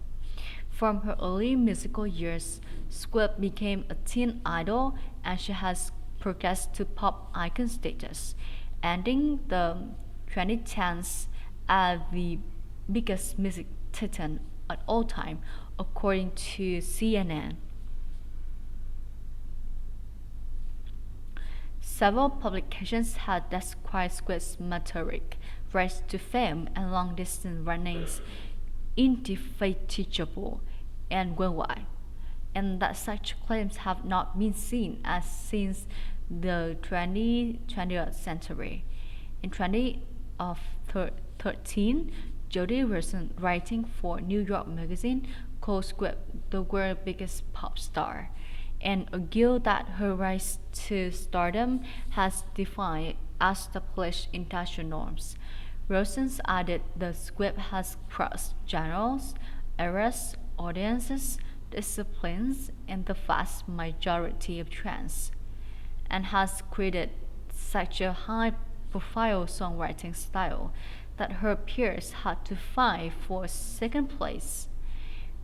From her early musical years, Squib became a teen idol, and she has progressed to pop icon status, ending the 2010s as the biggest music titan at all time, according to CNN. Several publications have described Squib's meteoric rise to fame and long-distance runnings indefatigable and worldwide, and that such claims have not been seen as since the 20th century. In 2013, Jody Wilson, writing for New York Magazine, called Squib the world's biggest pop star, and argued that her rise to stardom has defied established industrial norms. Wilson added that Squib has crossed genres, eras, audiences, disciplines, and the vast majority of trends, and has created such a high-profile songwriting style that her peers had to fight for second place.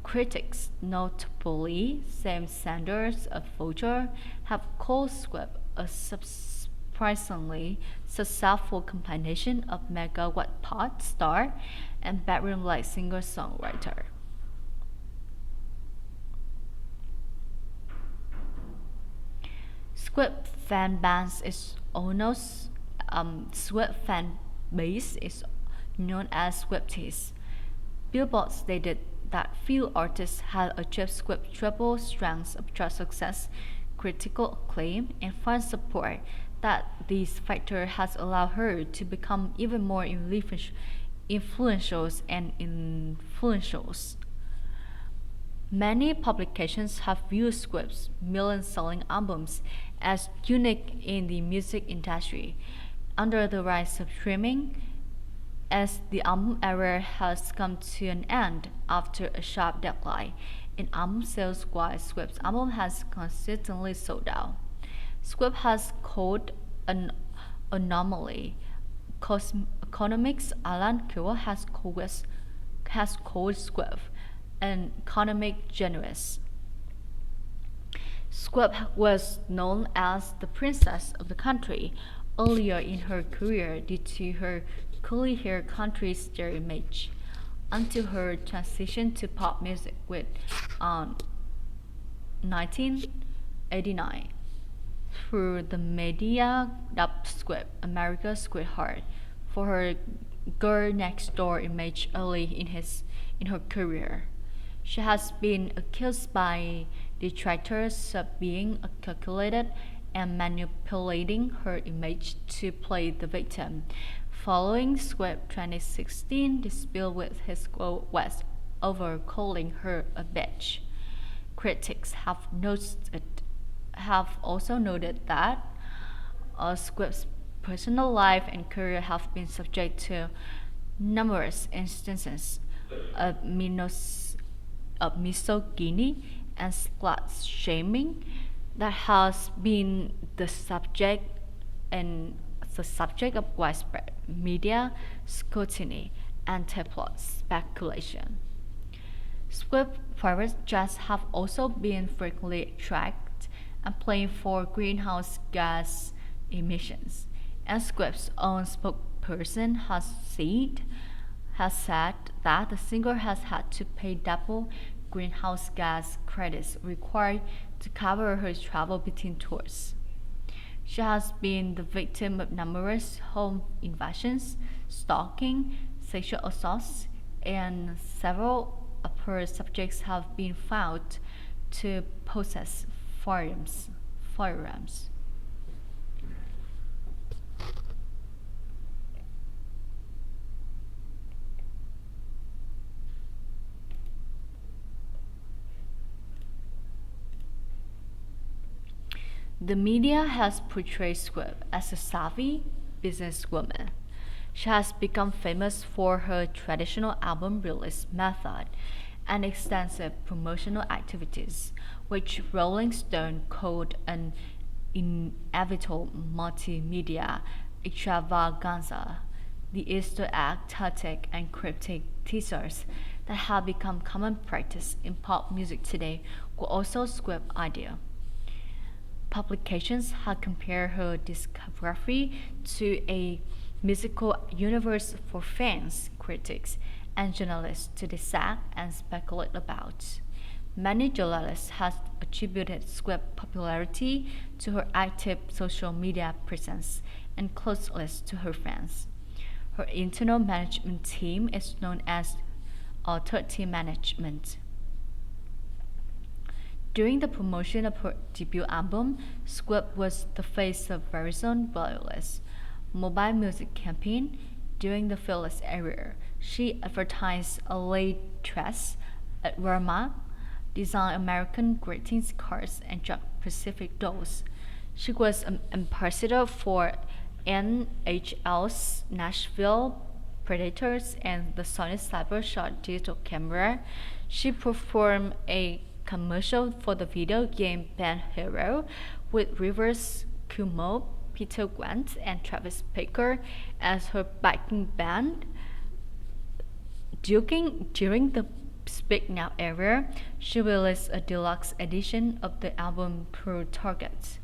Critics, notably Sam Sanders of Vulture, have called Squib a surprisingly successful combination of megawatt pop star and bedroom-like singer-songwriter. Squib fan base is known as Swifties. Billboard stated that few artists had achieved Swift's triple strengths of chart success, critical acclaim, and fan support, that this factor has allowed her to become even more influential and influential. Many publications have viewed Swift's million-selling albums as unique in the music industry. Under the rise of streaming, as the album era has come to an end after a sharp decline in album sales while Swift's album has consistently sold out. Swift has called an anomaly. Economics Alan Kure has called Swift an economic genius. Swift was known as the princess of the country earlier in her career due to her curly hair country star image, until her transition to pop music with 1989 through the media dubbed Swift America's Sweetheart for her girl next door image early in her career. She has been accused by detractors of being calculated and manipulating her image to play the victim, following Swift's 2016 dispute with his girl West over calling her a bitch. Critics have also noted that Swift's personal life and career have been subject to numerous instances of misogyny and slut-shaming that has been the subject of widespread media scrutiny and tabloid speculation. Swift private jets have also been frequently tracked and blamed for greenhouse gas emissions, and Swift's own spokesperson has said that the singer has had to pay double greenhouse gas credits required to cover her travel between tours. She has been the victim of numerous home invasions, stalking, sexual assaults, and several of her subjects have been found to possess firearms. The media has portrayed Swift as a savvy businesswoman. She has become famous for her traditional album release method and extensive promotional activities, which Rolling Stone called an inevitable multimedia extravaganza. The Easter egg tactic and cryptic teasers that have become common practice in pop music today were also Swift's idea. Publications have compared her discography to a musical universe for fans, critics, and journalists to dissect and speculate about. Many journalists have attributed Swift's popularity to her active social media presence and closeness to her fans. Her internal management team is known as Authority Management. During the promotion of her debut album, Swift was the face of Verizon Wireless mobile music campaign. During the Fearless era, she advertised a laid dress at Walmart, designed American greetings cards, and dropped Pacific dolls. She was an ambassador for NHL's Nashville Predators and the Sony CyberShot digital camera. She performed a commercial for the video game band Hero with Rivers Cuomo, Peter Grant, and Travis Baker as her backing band. During the Speak Now era, she released a deluxe edition of the album through Target.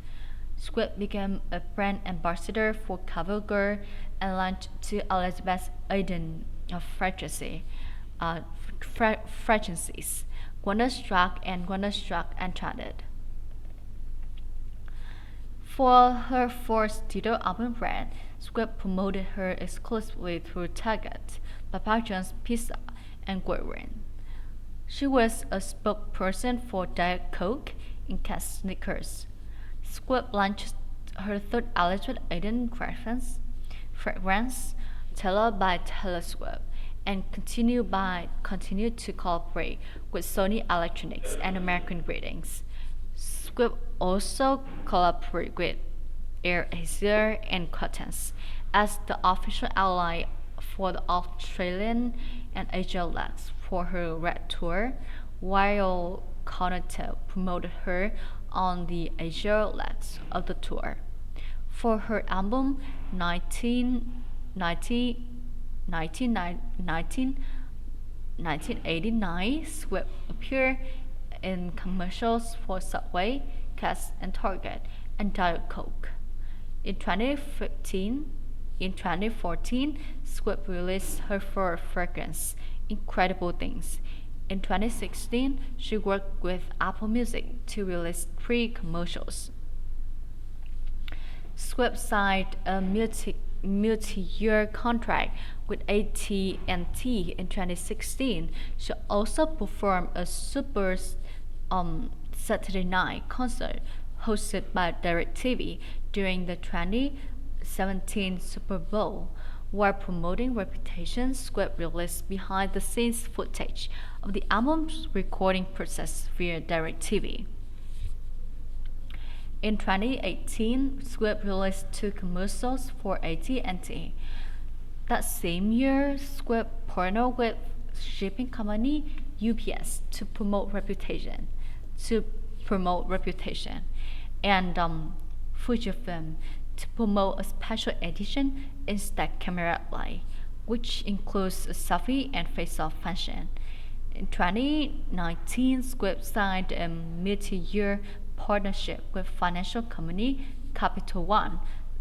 Swift became a brand ambassador for CoverGirl and launched two Elizabeth Arden fragrances, Wonderstruck and Wonderstruck Enchanted. For her fourth studio album Red, Squib promoted her exclusively through Target, Papa John's Pizza, and Guerin. She was a spokesperson for Diet Coke and Cat Snickers. Squib launched her third Elizabeth Arden fragrance, Taylor by Taylor Swift, and continued to collaborate with Sony Electronics and American Greetings. Squib also collaborated with AirAsia and Cottons as the official ally for the Australian and Asia legs for her Red Tour, while Conatel promoted her on the Asia legs of the tour. For her album 1989, Swift appeared in commercials for Subway, Cass and Target, and Diet Coke. In 2014, Swift released her first fragrance, Incredible Things. In 2016, she worked with Apple Music to release 3 commercials. Swift signed a multi-year contract with AT&T in 2016. She also performed a Super Saturday Night concert hosted by DirecTV during the 2017 Super Bowl. While promoting Reputation, Squib released behind-the-scenes footage of the album's recording process via DirecTV. In 2018, Squib released 2 commercials for AT&T. That same year, Squib partnered with shipping company UPS to promote Reputation, and Fujifilm to promote a special edition Instax camera light, which includes a selfie and face-off function. In 2019, Squib signed a multi-year partnership with financial company Capital One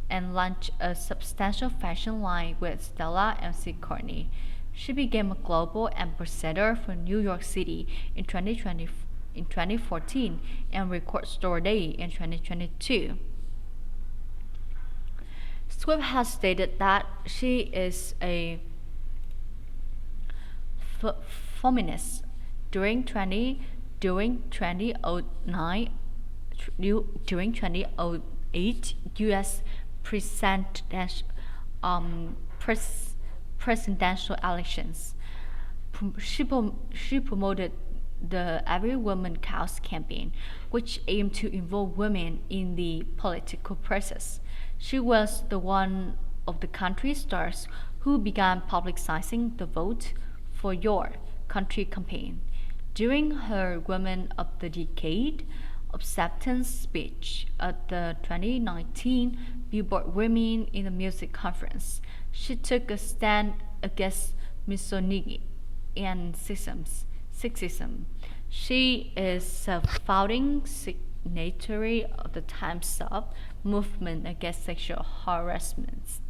and launched a substantial fashion line with Stella McCartney. She became a global ambassador for New York City in 2014 and Record Store Day in 2022. Swift has stated that she is a feminist. During 2008, U.S. presidential elections, she promoted the Every Woman Counts campaign, which aimed to involve women in the political process. She was the one of the country's stars who began publicizing the Vote for Your Country campaign. During her Women of the Decade acceptance speech at the 2019 Billboard Women in the Music Conference, she took a stand against misogyny and sexism. She is a founding signatory of the Time's Up movement against sexual harassment.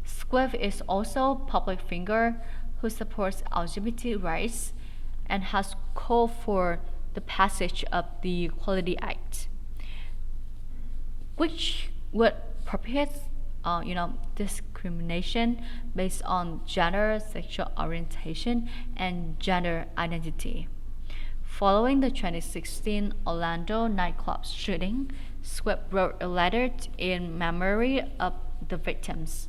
Swift is also a public figure who supports LGBT rights and has called for the passage of the Equality Act, which would prohibit discrimination based on gender, sexual orientation, and gender identity. Following the 2016 Orlando nightclub shooting, Swift wrote a letter in memory of the victims.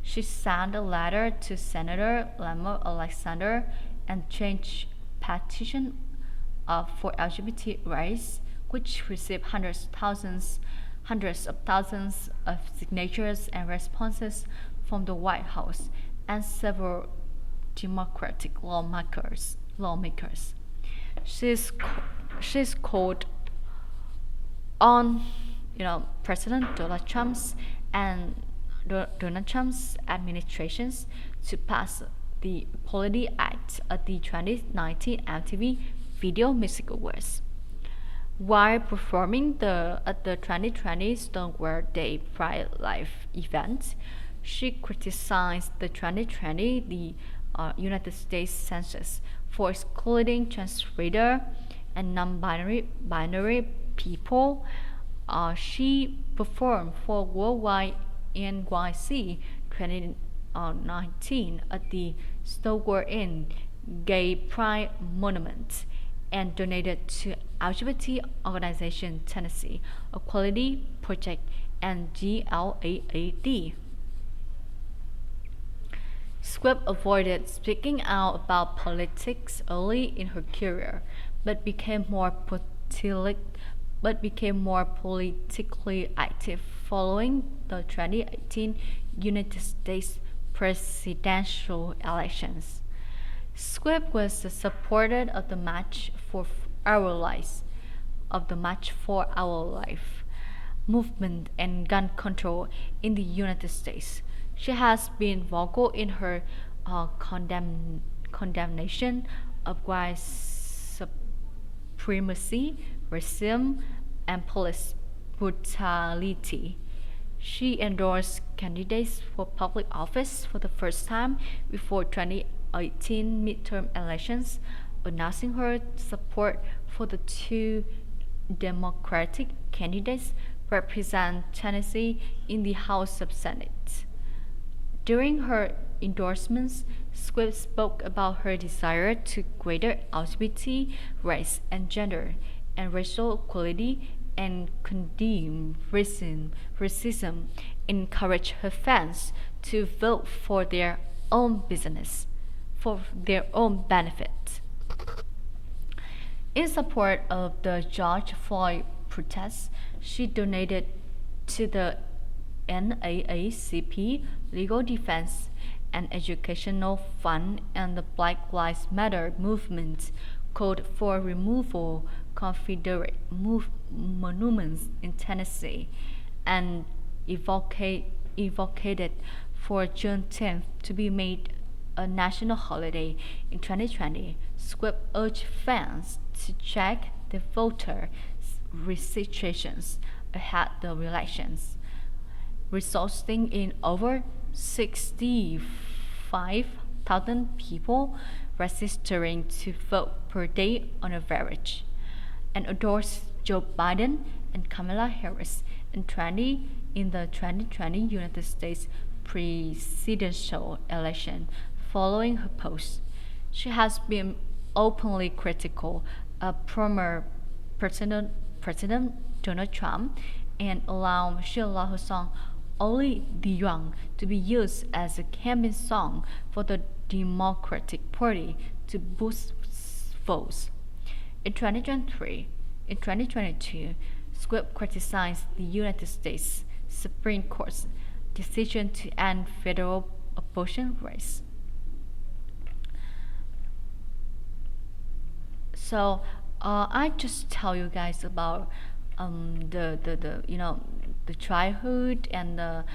She sent a letter to Senator Lamar Alexander and changed petition for LGBT rights, which received hundreds of thousands of signatures and responses from the White House and several Democratic lawmakers. She's called on President Donald Trump's administrations to pass the Equality Act at the 2019 MTV Video Music Awards. While performing at the 2020 Stonewall Day Pride Live event, she criticized the 2020 United States Census for excluding transgender and non-binary people. She performed for worldwide NYC 2019 at the Stoward Inn Gay Pride Monument and donated to LGBT organization Tennessee Equality Project and GLAAD. Swift avoided speaking out about politics early in her career, but became more politically active following the 2018 United States presidential elections. Swift was a supporter of the March for Our Life movement and gun control in the United States. She has been vocal in her condemnation of white supremacy, racism, and police brutality. She endorsed candidates for public office for the first time before 2018 midterm elections, announcing her support for the two Democratic candidates represent Tennessee in the House of Senate. During her endorsements, Swift spoke about her desire to greater LGBT, race and gender, and racial equality, and condemn racism, encourage her fans to vote for their own benefit. In support of the George Floyd protests, she donated to the NAACP Legal Defense and Educational Fund and the Black Lives Matter movement called for removal Confederate monuments in Tennessee and advocated for Juneteenth to be made a national holiday in 2020. Swift urged fans to check their voter registrations ahead of the elections, resulting in over 65,000 people registering to vote per day on average, and endorsed Joe Biden and Kamala Harris in the 2020 United States presidential election. Following her post, she has been openly critical of former President Donald Trump and she allowed her song Only the Young to be used as a campaign song for the Democratic Party to boost votes. In 2022, Swift criticized the United States Supreme Court's decision to end federal abortion rights. So I just tell you guys about the childhood and the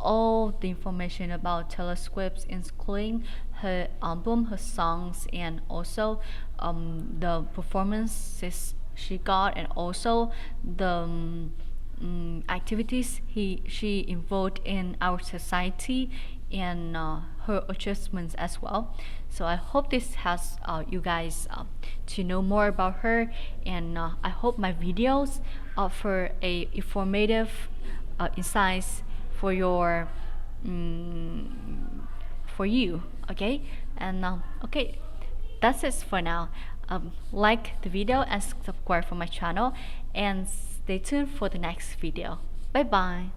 all the information about Taylor Swift, including her album, her songs, and also the performances she got, and also the activities she involved in our society, and her achievements as well. So I hope this has you guys to know more about her, and I hope my videos offer a informative insights for your for you. Okay, and okay, that's it for now. Like the video and subscribe for my channel, and stay tuned for the next video. Bye bye.